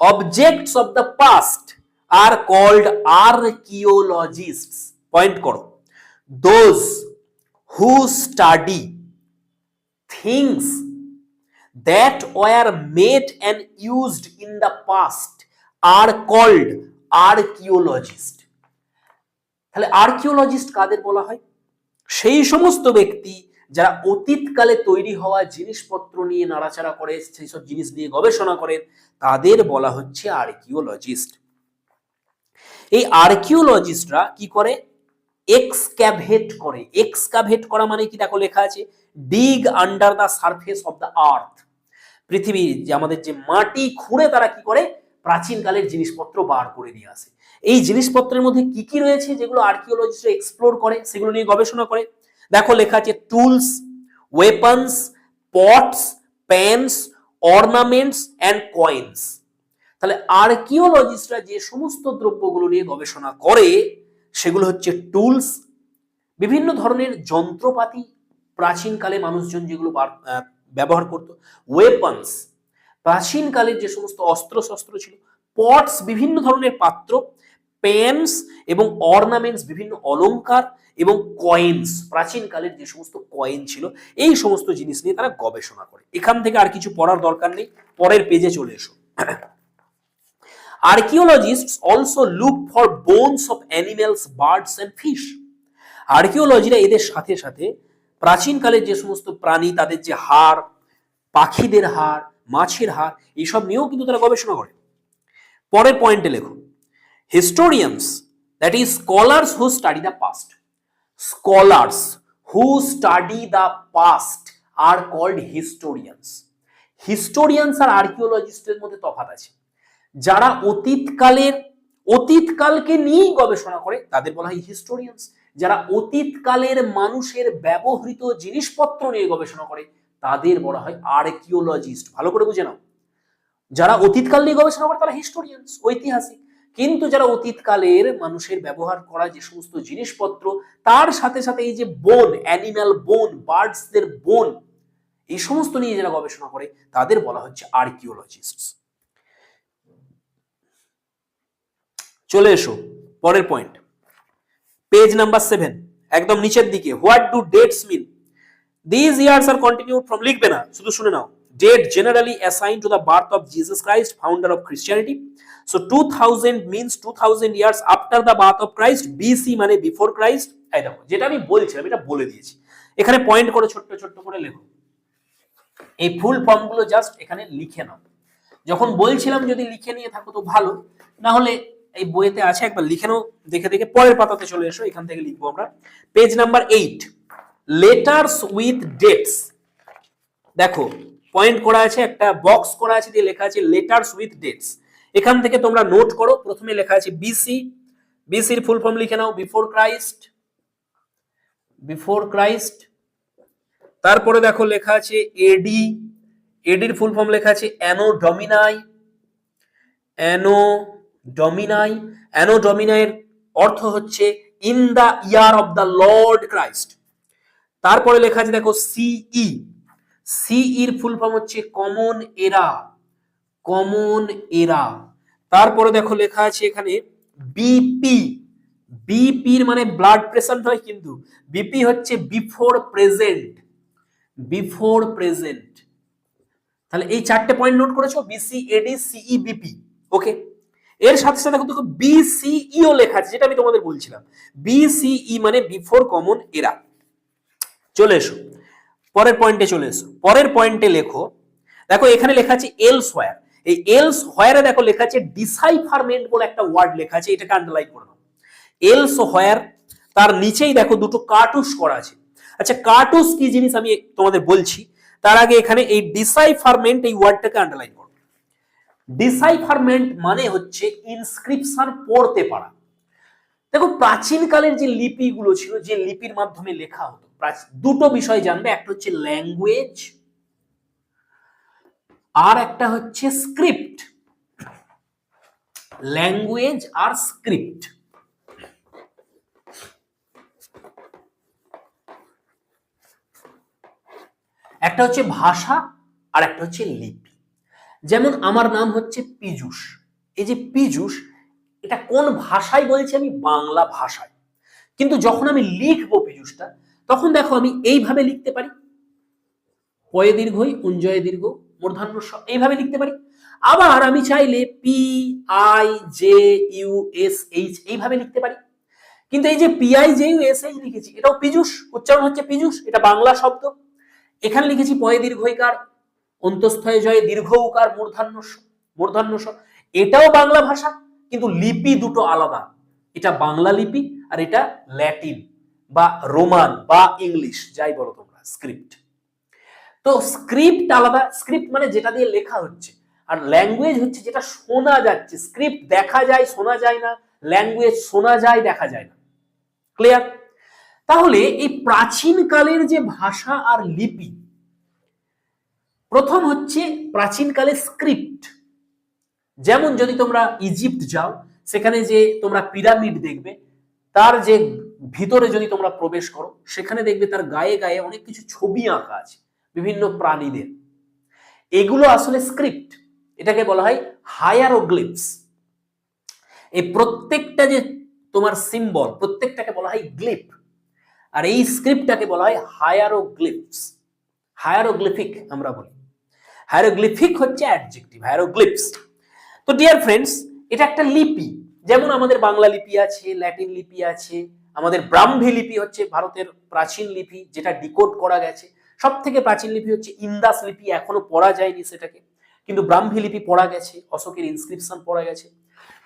objects of the past are called archaeologists. Point করো, those who study things that were made and used in the past are called archaeologists. তাহলে archaeologist কাদের বলা হয়? সেই সমস্ত ব্যক্তি যারা অতীতকালে তৈরি হওয়া জিনিসপত্র নিয়ে নাড়াচাড়া করে, সেই সব জিনিস নিয়ে গবেষণা করেন, তাদের বলা হচ্ছে আর্কিওলজিস্ট। এই আর্কিওলজিস্টরা কি করে? এক্সক্যাভেট করে। এক্সক্যাভেট করা মানে কি? দেখো লেখা আছে dig under the surface of the earth. পৃথিবীর যে আমাদের যে মাটি খুঁড়ে তারা কি করে? প্রাচীনকালের জিনিসপত্র বার করে নিয়ে আসে। এই জিনিসপত্রের মধ্যে কি কি রয়েছে যেগুলো আর্কিওলজিস্টরা এক্সপ্লোর করে, সেগুলো নিয়ে গবেষণা করে। দেখো লেখা আছে tools, weapons, pots, pans, ornaments and coins. তাহলে আর্কিওলজিস্টরা যে সমস্ত দ্রব্যগুলো নিয়ে গবেষণা করে সেগুলো হচ্ছে টুলস, বিভিন্ন ধরনের যন্ত্রপাতি প্রাচীনকালে মানুষজন যেগুলো ব্যবহার করত, ওয়েপন্স প্রাচীনকালের যে সমস্ত অস্ত্র শস্ত্র ছিল, পটস বিভিন্ন ধরনের পাত্র, পেনস এবং অর্নামেন্টস বিভিন্ন অলংকার, এবং কয়েন্স প্রাচীনকালের যে সমস্ত কয়েন ছিল, এই সমস্ত জিনিস নিয়ে তারা গবেষণা করে। এখান থেকে আর কিছু পড়ার দরকার নেই, পরের পেজে চলে এসো। Archaeologists also look for bones of animals, birds and fish. আর্কিওলজিরা এদের সাথে সাথে প্রাচীনকালের যে সমস্ত প্রাণী, তাদের যে হাড়, পাখিদের হাড়, মাছের হাড়, এইসব নিয়েও কিন্তু তারা গবেষণা করে। পরের পয়েন্টে লেখো historians, that is scholars who study the past. Scholars who study the past are called historians. Historians আর আর্কিওলজিস্টের মধ্যে তফাৎ আছে। যারা অতীতকালকে নিয়েই গবেষণা করে তাদের বলা হয় হিস্টোরিয়ানস। যারা অতীতকালের মানুষের ব্যবহৃত জিনিসপত্র নিয়ে গবেষণা করে তাদের বলা হয় আর্কিওলজিস্ট। ভালো করে বুঝে নাও, যারা অতীতকাল নিয়ে গবেষণা করে তারা হিস্টোরিয়ানস, ঐতিহাসিক। কিন্তু যারা অতীতকালের মানুষের ব্যবহার করা যে সমস্ত জিনিসপত্র, তার সাথে সাথে এই যে বোন, অ্যানিম্যাল বোন, বার্ডসদের বোন, এই সমস্ত নিয়ে যারা গবেষণা করে তাদের বলা হচ্ছে আর্কিওলজিস্ট। চলে এসো পরের পয়েন্ট, পেজ নাম্বার 7, একদম নিচের দিকে। What do dates mean? This years are continued from, লিখবে না, শুধু শুনে নাও। Date generally assigned to the birth of Jesus Christ, founder of Christianity. So 2000 means 2000 years after the birth of Christ. BC মানে before Christ. এই দেখো যেটা আমি বলছিলাম এটা বলে দিয়েছি, এখানে পয়েন্ট করে ছোট্ট ছোট্ট করে লেখো। এই ফুল ফর্মগুলো জাস্ট এখানে লিখে নাও। যখন বলছিলাম যদি লিখে নিয়ে থাকো তো ভালো, না হলে এই বইতে আছে, একবার লিখে নাও দেখে দেখে। পরের পাতাতে চলে এসো, এখান থেকে লিখবো আমরা। Page number 8, letters with dates. দেখো পয়েন্ট করা আছে, একটা বক্স করা আছে, দিয়ে লেখা আছে লেটার্স উইথ ডেটস। এখান থেকে তোমরা নোট করো। প্রথমে লেখা আছে বিসি, বিসির ফুল ফর্ম লিখে নাও বিফোর ক্রাইস্ট, বিফোর ক্রাইস্ট। তারপরে দেখো লেখা আছে এডি, এডির ফুল ফর্ম লেখা আছে অ্যানো ডমিনাই, অ্যানো ডমিনাই। অ্যানো ডমিনাইয়ের অর্থ হচ্ছে in the year of the Lord Christ. তারপরে লেখা আছে দেখো সিই, সিইর ফুল ফর্ম হচ্ছে কমন এরা, কমন এরা। তারপরে দেখো লেখা আছে এখানে বিপি, বিপির মানে ব্লাড প্রেসার নয় কিন্তু, বিপি হচ্ছে বিফোর প্রেজেন্ট, বিফোর প্রেজেন্ট। তাহলে এই চারটে পয়েন্ট নোট করেছো, বিসি, এডি, সিই, বিপি। ওকে, এর সাথে সাথে দেখো বিসিইও লেখা আছে, যেটা আমি তোমাদের বলছিলাম। বিসিই মানে বিফোর কমন এরা। চলে এসো পরের পয়েন্টে, চলে এসো পরের পয়েন্টে লেখো। দেখো এখানে লেখা আছে এলস হোয়ার। এই এলস হোয়ারে দেখো লেখা আছে ডিসাইফারমেন্ট বলে একটা ওয়ার্ড লেখা আছে, এটাকে আন্ডারলাইন করে নাও। এলস হোয়ার, তার নিচেই দেখো দুটো কার্টুস করা আছে। আচ্ছা কার্টুস কি জিনিস আমি তোমাদের বলছি, তার আগে এখানে এই ডিসাইফারমেন্ট এই ওয়ার্ডটাকে আন্ডারলাইন করো। ডিসাইফারমেন্ট মানে হচ্ছে ইনস্ক্রিপশন পড়তে পারা। দেখো প্রাচীনকালের যে লিপিগুলো ছিল, যে লিপির মাধ্যমে লেখা হতো, দুটো বিষয় জানবে, একটা হচ্ছে ল্যাঙ্গুয়েজ আর একটা হচ্ছে স্ক্রিপ্ট। ল্যাঙ্গুয়েজ আর স্ক্রিপ্ট। একটা হচ্ছে ভাষা আর একটা হচ্ছে লিপি। যেমন আমার নাম হচ্ছে পীযূষ, এই যে পীযূষ, এটা কোন ভাষায় বলছি? আমি বাংলা ভাষায়। কিন্তু যখন আমি লিখবো পীযূষটা, তখন দেখো আমি এইভাবে লিখতে পারি, পয়ে দীর্ঘই উঞ্জয়ে দীর্ঘ মূর্ধন্য ষ, এইভাবে লিখতে পারি। আবার আমি চাইলে PIJUSH এইভাবে লিখতে পারি। কিন্তু এই যে PIJUSH লিখেছি, এটাও পীযূষ, উচ্চারণ হচ্ছে পীযূষ, এটা বাংলা শব্দ। এখানে লিখেছি পয়ে দীর্ঘইকার, অন্তঃস্থয়ে জয়ে দীর্ঘ উকার মূর্ধন্য ষ, এটাও বাংলা ভাষা, কিন্তু লিপি দুটো আলাদা। এটা বাংলা লিপি আর এটা ল্যাটিন বা রোমান বা ইংলিশ, যাই বলো তোমরা, স্ক্রিপ্ট। তো স্ক্রিপ্ট আলাদা, স্ক্রিপ্ট মানে যেটা দিয়ে লেখা হচ্ছে, আর ল্যাঙ্গুয়েজ হচ্ছে যেটা শোনা যাচ্ছে। স্ক্রিপ্ট দেখা যায়, শোনা যায় না, ল্যাঙ্গুয়েজ শোনা যায়, দেখা যায় না। ক্লিয়ার? তাহলে এই প্রাচীন কালের যে ভাষা আর লিপি, প্রথম হচ্ছে প্রাচীন কালের স্ক্রিপ্ট। যেমন যদি তোমরা ইজিপ্ট যাও, সেখানে যে তোমরা পিরামিড দেখবে, তার যে ভিতরে যদি তোমরা প্রবেশ করো, সেখানে দেখবে তার গায়ে গায়ে অনেক কিছু ছবি আঁকা আছে বিভিন্ন প্রাণীদের। এগুলো আসলে স্ক্রিপ্ট, এটাকে বলা হয় হায়ারোগ্লিপস। এই প্রত্যেকটা যে তোমার সিম্বল, প্রত্যেকটাকে বলা হয় গ্লিপ, আর এই স্ক্রিপ্টটাকে বলা হয় হায়ারোগ্লিপস। হায়ারোগ্লিফিক আমরা বলি, হায়ারোগ্লিফিক হচ্ছে অ্যাডজেক্টিভ, হায়ারোগ্লিপস। তো ডিয়ার ফ্রেন্ডস, এটা একটা লিপি। যেমন আমাদের বাংলা লিপি আছে, ল্যাটিন লিপি আছে, আমাদের ব্রাহ্মী লিপি হচ্ছে ভারতের প্রাচীন লিপি, যেটা ডিকোড করা গেছে। সব থেকে প্রাচীন লিপি হচ্ছে ইন্দাস লিপি, এখনো পড়া যায়নি সেটাকে, কিন্তু ব্রাহ্মী লিপি পড়া গেছে, অশোকের ইনস্ক্রিপশন পড়া গেছে।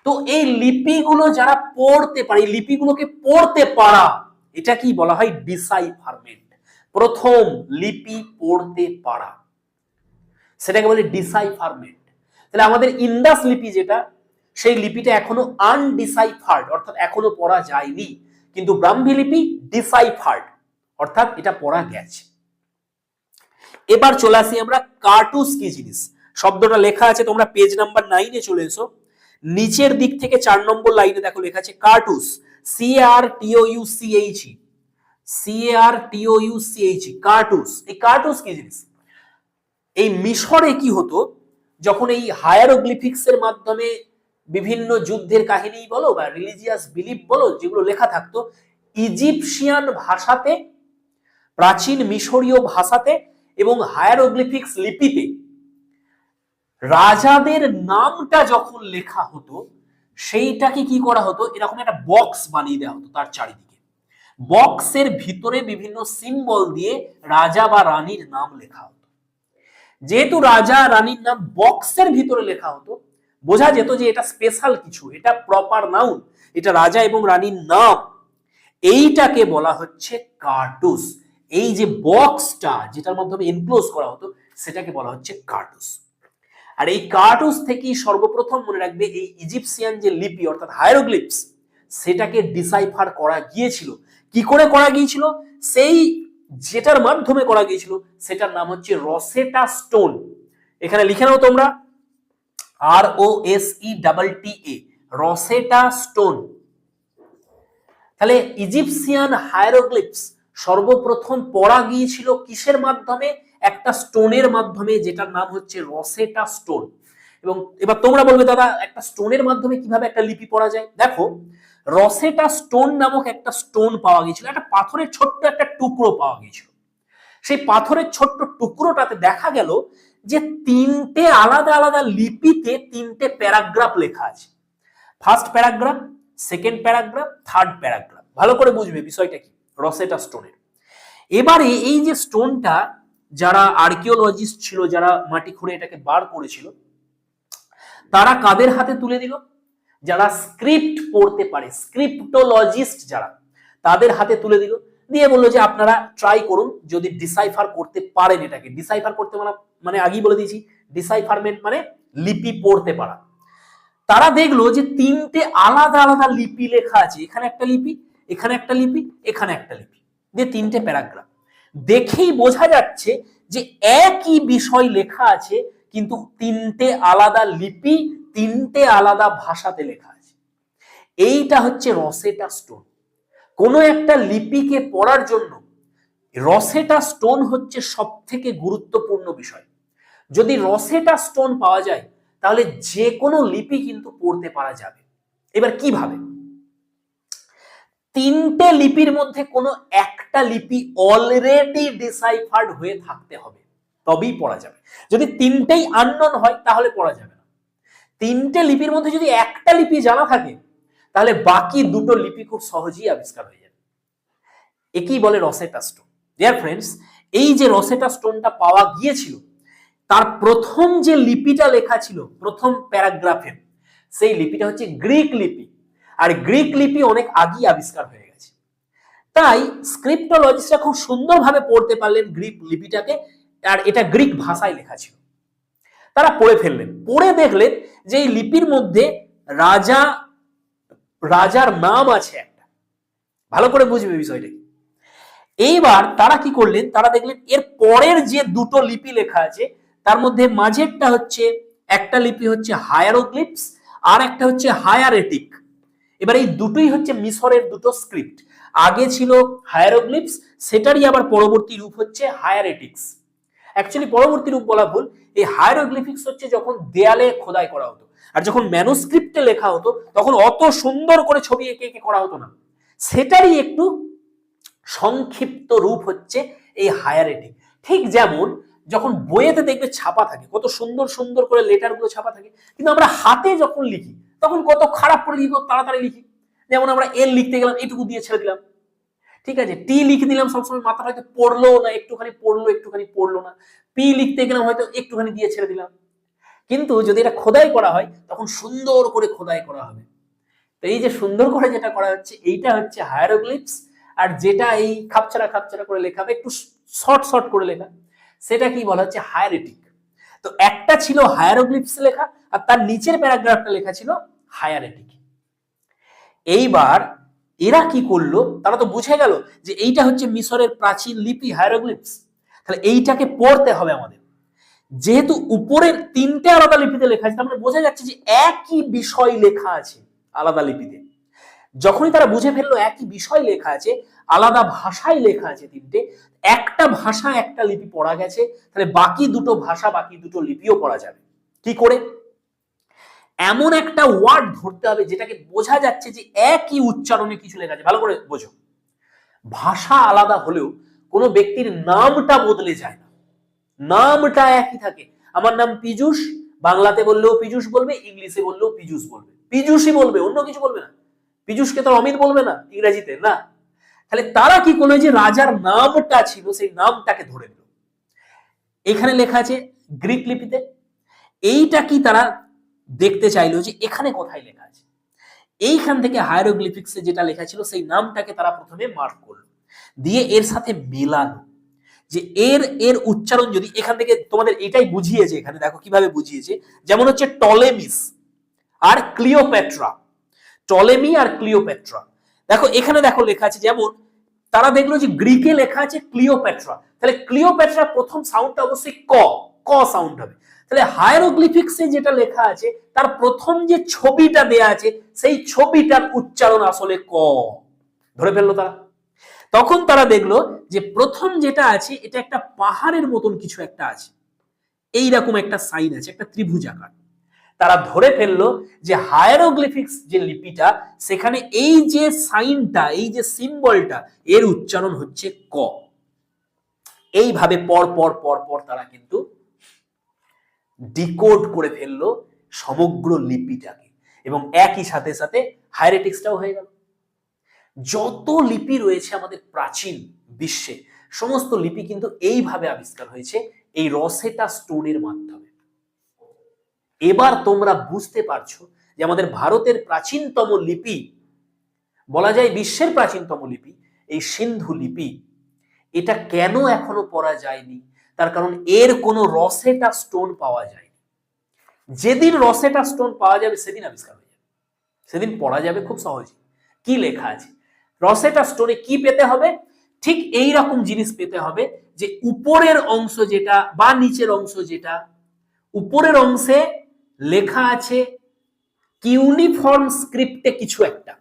তো এই লিপিগুলো যারা পড়তে পারে, লিপিগুলোকে পড়তে পারা, এটা কি বলা হয়? ডিসাইফারমেন্ট। প্রথম লিপি পড়তে পারা, সেটাকে বলে ডিসাইফারমেন্ট। তাহলে আমাদের ইন্দাস লিপি যেটা, সেই লিপিটা এখনো আনডিসাইফার্ড, অর্থাৎ এখনো পড়া যায়নি, কিন্তু ব্রাহ্মী লিপি ডিসাইফার্ড, অর্থাৎ এটা পড়া গেছে। এবার চলে আসি আমরা কার্টুস কি জিনিস। শব্দটা লেখা আছে, তোমরা পেজ নাম্বার 9-এ চলে এসো। নিচের দিক থেকে 4 নম্বর লাইনে দেখো লেখা আছে কার্টুস, CARTOUCH, CARTOUCH, কার্টুস। এই কার্টুস কি জিনিস? এই মিশরে কি হতো, যখন এই হায়ারোগ্লিফিক্স এর মাধ্যমে বিভিন্ন যুদ্ধের কাহিনী বলো বা রিলিজিয়াস বিলিফ বলো, যেগুলো লেখা থাকতো ইজিপশিয়ান ভাষাতে, প্রাচীন মিশরীয় ভাষাতে এবং হায়ারোগ্লিফিক্স লিপিতে, রাজাদের নামটা যখন লেখা হতো, সেইটাকে কি করা হতো, এরকম একটা বক্স বানিয়ে দেওয়া হতো তার চারিদিকে। বক্সের ভিতরে বিভিন্ন সিম্বল দিয়ে রাজা বা রানীর নাম লেখা হতো। যেহেতু রাজা রানীর নাম বক্সের ভিতরে লেখা হতো, বোঝা যেত যে এটা স্পেশাল কিছু, এটা প্রপার নাউন, এটা রাজা এবং রানীর নাম। এইটাকে বলা হচ্ছে কার্টুস। এই যে বক্সটা যেটার মাধ্যমে এনক্লোজ করা হতো, সেটাকে বলা হচ্ছে কার্টুস। আর এই কার্টুস থেকেই সর্বপ্রথম, মনে রাখবে, এই ইজিপশিয়ান যে লিপি অর্থাৎ হায়ারোগ্লিপস, সেটাকে ডিসাইফার করা গিয়েছিল। কি করে করা গিয়েছিল? সেই যেটার মাধ্যমে করা গিয়েছিল সেটার নাম হচ্ছে রসেটা স্টোন। এখানে লিখে নাও তোমরা, ROSETTA, রসেটা স্টোন। তাহলে ইজিপশিয়ান হায়ারোগ্লিপস সর্বপ্রথম পড়া গিয়েছিল কিসের মাধ্যমে? একটা স্টোনের মাধ্যমে, যেটার নাম হচ্ছে রসেটা স্টোন। এবং এবার তোমরা বলবে, দাদা একটা স্টোনের মাধ্যমে কিভাবে একটা লিপি পড়া যায়? দেখো, রসেটা স্টোন নামক একটা স্টোন পাওয়া গিয়েছিল, একটা পাথরের ছোট্ট একটা টুকরো পাওয়া গিয়েছিল। সেই পাথরের ছোট্ট টুকরোটাতে দেখা গেল যে 3টে আলাদা আলাদা লিপিতে 3টে প্যারাগ্রাফ লেখা আছে। First paragraph, second paragraph, third paragraph. ভালো করে বুঝবে বিষয়টা কি রসেটা স্টোনের। এবারে এই যে স্টোনটা, যারা আর্কিওলজিস্ট ছিল, যারা মাটি খুঁড়ে এটাকে বার করেছিল, তারা কাদের হাতে তুলে দিল? যারা স্ক্রিপ্ট পড়তে পারে, স্ক্রিপ্টোলজিস্ট যারা, তাদের হাতে তুলে দিল। দিয়ে বললো যে আপনারা ট্রাই করুন, যদি ডিসাইফার করতে পারেন। এটাকে ডিসাইফার করতে মানে আগেই বলে দিয়েছি, ডিসাইফারমেন্ট মানে লিপি পড়তে পারা। তারা দেখলো যে 3টে আলাদা আলাদা লিপি লেখা আছে, এখানে একটা লিপি, এখানে একটা লিপি, এখানে একটা লিপি, দিয়ে 3টে প্যারাগ্রাফ। দেখেই বোঝা যাচ্ছে যে একই বিষয় লেখা আছে, কিন্তু 3টে আলাদা লিপি, তিনটে আলাদা ভাষাতে লেখা আছে। এইটা হচ্ছে রসেটা স্টোন। কোনো একটা লিপিকে পড়ার জন্য রসেটা স্টোন হচ্ছে সব থেকে গুরুত্বপূর্ণ বিষয়। যদি রসেটা স্টোন পাওয়া যায় তাহলে যে কোনো লিপি কিন্তু পড়তে পারা যাবে। এবার কিভাবে? তিনটে লিপির মধ্যে কোনো একটা লিপি অলরেডি ডিসাইফার্ড হয়ে থাকতে হবে, তবেই পড়া যাবে। যদি তিনটেই আননোন হয় তাহলে পড়া যাবে না। তিনটে লিপির মধ্যে যদি একটা লিপি জানা থাকে তাহলে বাকি দুটো লিপি খুব সহজেই আবিষ্কার হয়ে যাবে। একেই বলে রসেটা স্টোন। ডিয়ার ফ্রেন্ডস, এই যে রসেটা স্টোনটা পাওয়া গিয়েছিল, তার প্রথম যে লিপিটা লেখা ছিল প্রথম প্যারাগ্রাফে, সেই লিপিটা হচ্ছে গ্রিক লিপি। আর গ্রিক লিপি অনেক আগেই আবিষ্কার হয়ে গেছে। তাই স্ক্রিপ্টোলজিস্টরা খুব সুন্দরভাবে পড়তে পারলেন গ্রিক লিপিটাকে, আর এটা গ্রিক ভাষায় লেখা ছিল। তারা পড়ে ফেললেন, পড়ে দেখলেন যে এই লিপির মধ্যে রাজার নাম আছে একটা। ভালো করে বুঝবে বিষয়টা। এইবার তারা কি করলেন, তারা দেখলেন এর পরের যে দুটো লিপি লেখা আছে তার মধ্যে মাঝেরটা হচ্ছে, একটা লিপি হচ্ছে হায়ারোগ্লিপস আর একটা হচ্ছে হায়ারেটিক। এবার এই দুটোই হচ্ছে মিশরের দুটো স্ক্রিপ্ট। আগে ছিল হায়ারোগ্লিপস, সেটারই আবার পরবর্তী রূপ হচ্ছে হায়ারেটিক্স। অ্যাকচুয়ালি পরবর্তী রূপ বলা ভুল, এই হায়ারোগ্লিফিক্স হচ্ছে যখন দেয়ালে খোদাই করা হতো, আর যখন ম্যানুস্ক্রিপ্টে লেখা হতো তখন অত সুন্দর করে ছবি এঁকে এঁকে করা হতো না, সেটারই একটু সংক্ষিপ্ত রূপ হচ্ছে এই হায়ারেটিক। ঠিক যেমন যখন বইয়েতে দেখবে ছাপা থাকে, কত সুন্দর সুন্দর করে লেটারগুলো ছাপা থাকে, কিন্তু আমরা হাতে যখন লিখি তখন কত খারাপ করে লিখি, তাড়াতাড়ি লিখি। যেমন আমরা এল লিখতে গেলাম, এইটুকু দিয়ে ছেড়ে দিলাম, ঠিক আছে। টি লিখে দিলাম, সবসময় মাথাটা হয়তো পড়লো না, একটুখানি পড়লো একটুখানি পড়লো না। পি লিখতে গেলাম, হয়তো একটুখানি দিয়ে ছেড়ে দিলাম। কিন্তু যদি এটা খোদাই করা হয় তখন সুন্দর করে খোদাই করা হবে। তো এই যে সুন্দর করে যেটা করা হচ্ছে এইটা হচ্ছে হায়ারোগ্লিপস, আর যেটা এই খাপছাড়া খাপছাড়া করে লেখা হবে, একটু শর্ট শর্ট করে লেখা, সেটা কি বলা হচ্ছে হায়ারেটিক। তো একটা ছিল হায়ারোগ্লিপস লেখা আর তার নিচের প্যারাগ্রাফটা লেখা ছিল হায়ারেটিক। এইবার এরা কি করলো, তারা তো বুঝে গেল যে এইটা হচ্ছে মিশরের প্রাচীন লিপি হায়ারোগ্লিপস, তাহলে এইটাকে পড়তে হবে আমাদের। যেহেতু উপরের তিনটে আলাদা লিপিতে লেখা আছে, তার মানে বোঝা যাচ্ছে যে একই বিষয় লেখা আছে আলাদা লিপিতে। যখনই তারা বুঝে ফেললো একই বিষয় লেখা আছে, আলাদা ভাষায় লেখা আছে তিনটে, একটা ভাষা একটা লিপি পড়া গেছে, তাহলে বাকি দুটো ভাষা বাকি দুটো লিপিও পড়া যাবে। কি করে? এমন একটা ওয়ার্ড ধরতে হবে যেটাকে বোঝা যাচ্ছে যে একই উচ্চারণে কিছু লেখা আছে। ভালো করে বোঝো, ভাষা আলাদা হলেও কোনো ব্যক্তির নামটা বদলে যায় না, নামটা একই থাকে। আমার নাম পীযূষ, বাংলাতে বললেও পীযূষ বলবে, ইংলিশে বললেও পীযূষ বলবে, পীযূষই বলবে, অন্য কিছু বলবে না। পীযূষকে তো অমিত বলবে না ইংরেজিতে, না। তাহলে তারা কি করলো, যে রাজার নামটা ছিল সেই নামটাকে ধরে নিল। এখানে লেখা আছে গ্রিক লিপিতে, এইটা কি তারা দেখতে চাইলো যে এখানে কোথায় লেখা আছে। এইখান থেকে হায়ারোগ্লিফিক্সে যেটা লেখা ছিল সেই নামটাকে তারা প্রথমে মার্ক করলো, দিয়ে এর সাথে মেলানো যে এর এর উচ্চারণ যদি এখান থেকে, তোমাদের এটাই বুঝিয়েছে, এখানে দেখো কিভাবে বুঝিয়েছে। যেমন হচ্ছে টলেমিস আর ক্লিওপেট্রা, টলেমি আর ক্লিওপেট্রা। দেখো এখানে দেখো লেখা আছে, যেমন তারা দেখলো যে গ্রিকে লেখা আছে ক্লিওপেট্রা, তাহলে ক্লিওপেট্রা প্রথম সাউন্ডটা অবশ্যই ক, ক সাউন্ড হবে। তাহলে হায়ারোগ্লিফিক্সে যেটা লেখা আছে তার প্রথম যে ছবিটা দেয়া আছে সেই ছবিটার উচ্চারণ আসলে ক। ধরে ফেললো তারা। তখন তারা দেখলো যে প্রথম যেটা আছে এটা একটা পাহাড়ের মতন কিছু একটা আছে, এইরকম একটা সাইন আছে, একটা ত্রিভুজ আকার। তারা ধরে ফেললো যে হায়ারোগ্লিফিক্স যে লিপিটা, সেখানে এই যে সাইনটা, এই যে সিম্বলটা, এর উচ্চারণ হচ্ছে ক। এইভাবে পর পর পর পর তারা কিন্তু ডিকোড করে ফেললো সমগ্র লিপিটাকে, এবং একই সাথে সাথে হায়ারেটিক্সটাও হয়ে গেল। যত লিপি রয়েছে আমাদের প্রাচীন বিশ্বে, সমস্ত লিপি কিন্তু এইভাবে আবিষ্কার হয়েছে, এই রসেটা স্টোনের মাধ্যমে। এবার তোমরা বুঝতে পারছো যে আমাদের ভারতের প্রাচীনতম লিপি, বলা যায় বিশ্বের প্রাচীনতম লিপি, এই সিন্ধু লিপি, এটা কেন এখনো পড়া যায়নি। তার কারণ এর কোনো রসেটা স্টোন পাওয়া যায়নি। যেদিন রসেটা স্টোন পাওয়া যাবে সেদিন আবিষ্কার হয়ে যাবে, সেদিন পড়া যাবে খুব সহজে কি লেখা আছে। রসেটা স্টোনে কি পেতে হবে? ঠিক এই রকম জিনিস পেতে হবে যে উপরের অংশ যেটা বা নিচের অংশ যেটা, উপরের অংশে লেখা আছে কিউনিফর্ম স্ক্রিপ্টে কিছু একটা,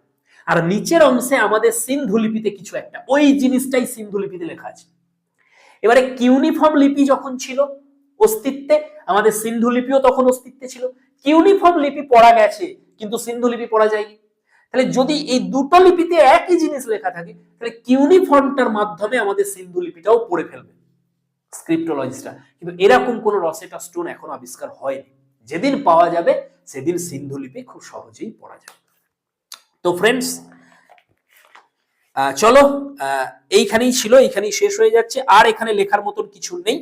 আর নিচের অংশে আমাদের সিন্ধু লিপিতে কিছু একটা, ওই জিনিসটাই সিন্ধু লিপিতে লেখা আছে। এবারে কিউনিফর্ম লিপি যখন ছিল অস্তিত্বে, আমাদের সিন্ধু লিপিও তখন অস্তিত্বে ছিল। কিউনিফর্ম লিপি পড়া গেছে কিন্তু সিন্ধু লিপি পড়া যায়নি। তাহলে যদি এই দুটো লিপিতে একই জিনিস লেখা থাকে, তাহলে কিউনিফর্মটার মাধ্যমে আমাদের সিন্ধু লিপিটাও পড়ে ফেলবে স্ক্রিপ্টোলজিস্টরা। কিন্তু এরকম কোন রসেটা স্টোন এখন আবিষ্কার হয়নি। যেদিন পাওয়া যাবে সেদিন সিন্ধু লিপি খুব সহজেই পড়া যাবে। তো ফ্রেন্ডস, চলো, এইখানেই ছিল, এইখানেই শেষ হয়ে যাচ্ছে, আর এখানে লেখার মতন কিছু নেই।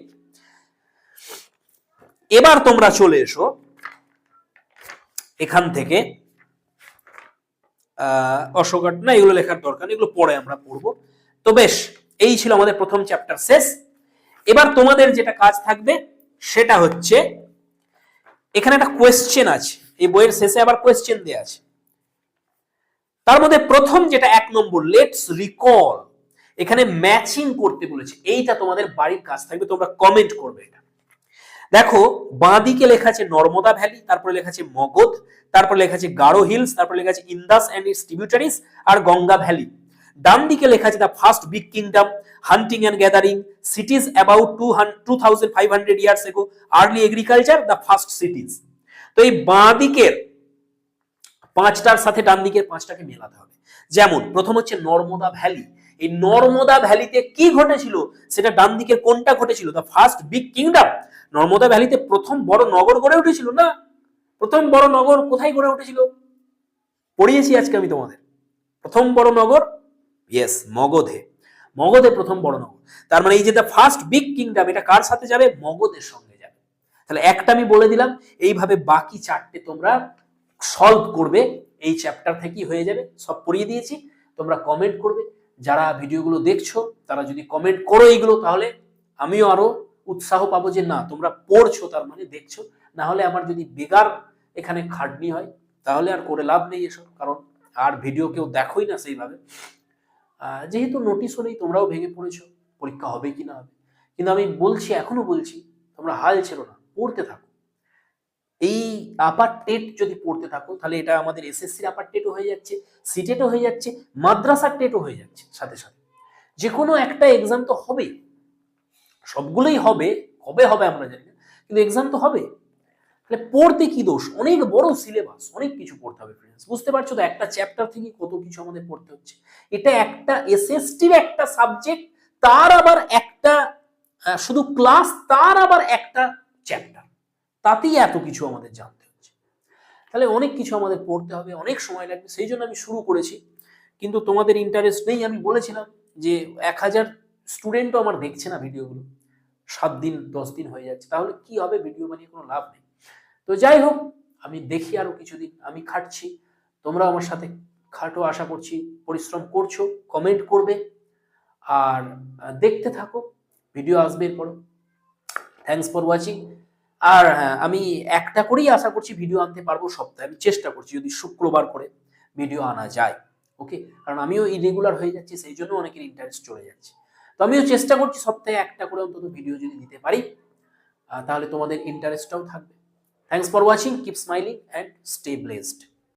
এবার তোমরা চলে এসো এখান থেকে, অশোকাট না, এগুলো লেখার দরকার নেই, এগুলো পরে আমরা পড়বো। তো বেশ, এই ছিল আমাদের প্রথম চ্যাপ্টার শেষ। এবার তোমাদের যেটা কাজ থাকবে সেটা হচ্ছে, এখানে একটা কোয়েশ্চেন আছে, এই বইয়ের শেষে আবার কোয়েশ্চেন দেয়া আছে। তার মধ্যে প্রথম যেটা 1 নম্বর, লেটস রিকল, এখানে ম্যাচিং করতে বলেছে। এইটা তোমাদের বাড়ির কাজ থাকবে, তোমরা কমেন্ট করবে এটা। দেখো, বাঁ দিকে লেখা আছে নর্মদা ভ্যালি, তারপরে লেখা আছে মগধ, তারপরে লেখা আছে গারো হিলস, তারপরে লেখা আছে ইন্দাস এন্ড ইটস ট্রিবিউটারিজ, আর গঙ্গা ভ্যালি। ডান দিকে লেখা আছে the first big kingdom, hunting and gathering, cities about 2500 years ago, early agriculture, the first cities. তো এই বাঁ দিকের 5টার সাথে ডান দিকের 5টাকে মেলাতে হবে। যেমন প্রথম হচ্ছে নর্মদা ভ্যালি, এই নর্মদা ভ্যালিতে কি ঘটেছিল সেটা ডান দিকের কোনটা ঘটেছিল, the first big kingdom. Narmada ভ্যালিতে প্রথম বড় নগর গড়ে উঠেছিল না? প্রথম বড় নগর কোথায় গড়ে উঠেছিল? পড়িয়েছি আজকে আমি তোমাদের। প্রথম বড় নগর, ইয়েস, মগধে। মগধে প্রথম বড় নগর। তার মানে এই যে দ্য ফার্স্ট বিগ কিংডম, এটা কার সাথে যাবে? মগধের সঙ্গে যাবে। তাহলে একটা আমি বলে দিলাম, এইভাবে বাকি 4টে তোমরা সলভ করবে, এই চ্যাপ্টার থেকেই হয়ে যাবে। সব পড়িয়ে দিয়েছি, তোমরা কমেন্ট করবে। যারা ভিডিওগুলো দেখছো তারা যদি কমেন্ট করো এইগুলো, তাহলে আমিও আরো উৎসাহ পাবো যে না তোমরা পড়ছো, তার মানে দেখছো। না হলে আমার যদি বেকার এখানে খাটনি হয় তাহলে আর করে লাভ নেই এসব, কারণ আর ভিডিও কেউ দেখোই না সেইভাবে। যেহেতু নোটিশও নেই, তোমরাও ভেঙে পড়েছো পরীক্ষা হবে কি না হবে। কিন্তু আমি বলছি, এখনো বলছি, তোমরা হাল ছেড়ো না, পড়তে থাকো। এই আপার টেট যদি পড়তে থাকো, তাহলে এটা আমাদের এসএসসির আপার টেটও হয়ে যাচ্ছে, সিটেটও হয়ে যাচ্ছে, মাদ্রাসার টেটও হয়ে যাচ্ছে সাথে সাথে। যে কোনো একটা এক্সাম তো হবে, সবগুলোই হবে, কবে হবে আমরা জানি না, কিন্তু এক্সাম তো হবে। তাহলে পড়তে কি দোষ? অনেক বড় সিলেবাস, অনেক কিছু পড়তে হবে ফ্রেন্ডস, বুঝতে পারছো তো? একটা চ্যাপ্টার থেকে কত কিছু আমাদের পড়তে হচ্ছে। এটা একটা এসএসটির একটা সাবজেক্ট, তার আবার একটা শুধু ক্লাস, তার আবার একটা চ্যাপ্টার, তাতেই এত কিছু আমাদের জানতে হচ্ছে। তাহলে অনেক কিছু আমাদের পড়তে হবে, অনেক সময় লাগবে। সেই জন্য আমি শুরু করেছি, কিন্তু তোমাদের ইন্টারেস্ট নেই। আমি বলেছিলাম যে 1000 স্টুডেন্টও আমার দেখছে না ভিডিওগুলো, 7 দিন 10 দিন হয়ে যাচ্ছে, তাহলে কি হবে? ভিডিও বানিয়ে কোনো লাভ নেই। তো যাই হোক, আমি দেখি আরো কিছুদিন, আমি খাটছি, তোমরা আমার সাথে খাটো, আশা করছি পরিশ্রম করছো, কমেন্ট করবে আর দেখতে থাকো, ভিডিও আসবে এরপর। Thanks for watching. আর হ্যাঁ, আমি একটা করেই আশা করছি ভিডিও আনতে পারবো সপ্তাহে, আমি চেষ্টা করছি যদি শুক্রবার করে ভিডিও আনা যায়। ওকে, কারণ আমিও ইরেগুলার হয়ে যাচ্ছি, সেই জন্য অনেকের ইন্টারেস্ট চলে যাচ্ছে। তো আমিও চেষ্টা করছি সপ্তাহে একটা করে অন্তত ভিডিও যদি দিতে পারি, তাহলে তোমাদের ইন্টারেস্টটাও থাকবে। Thanks for watching. Keep smiling and stay blessed.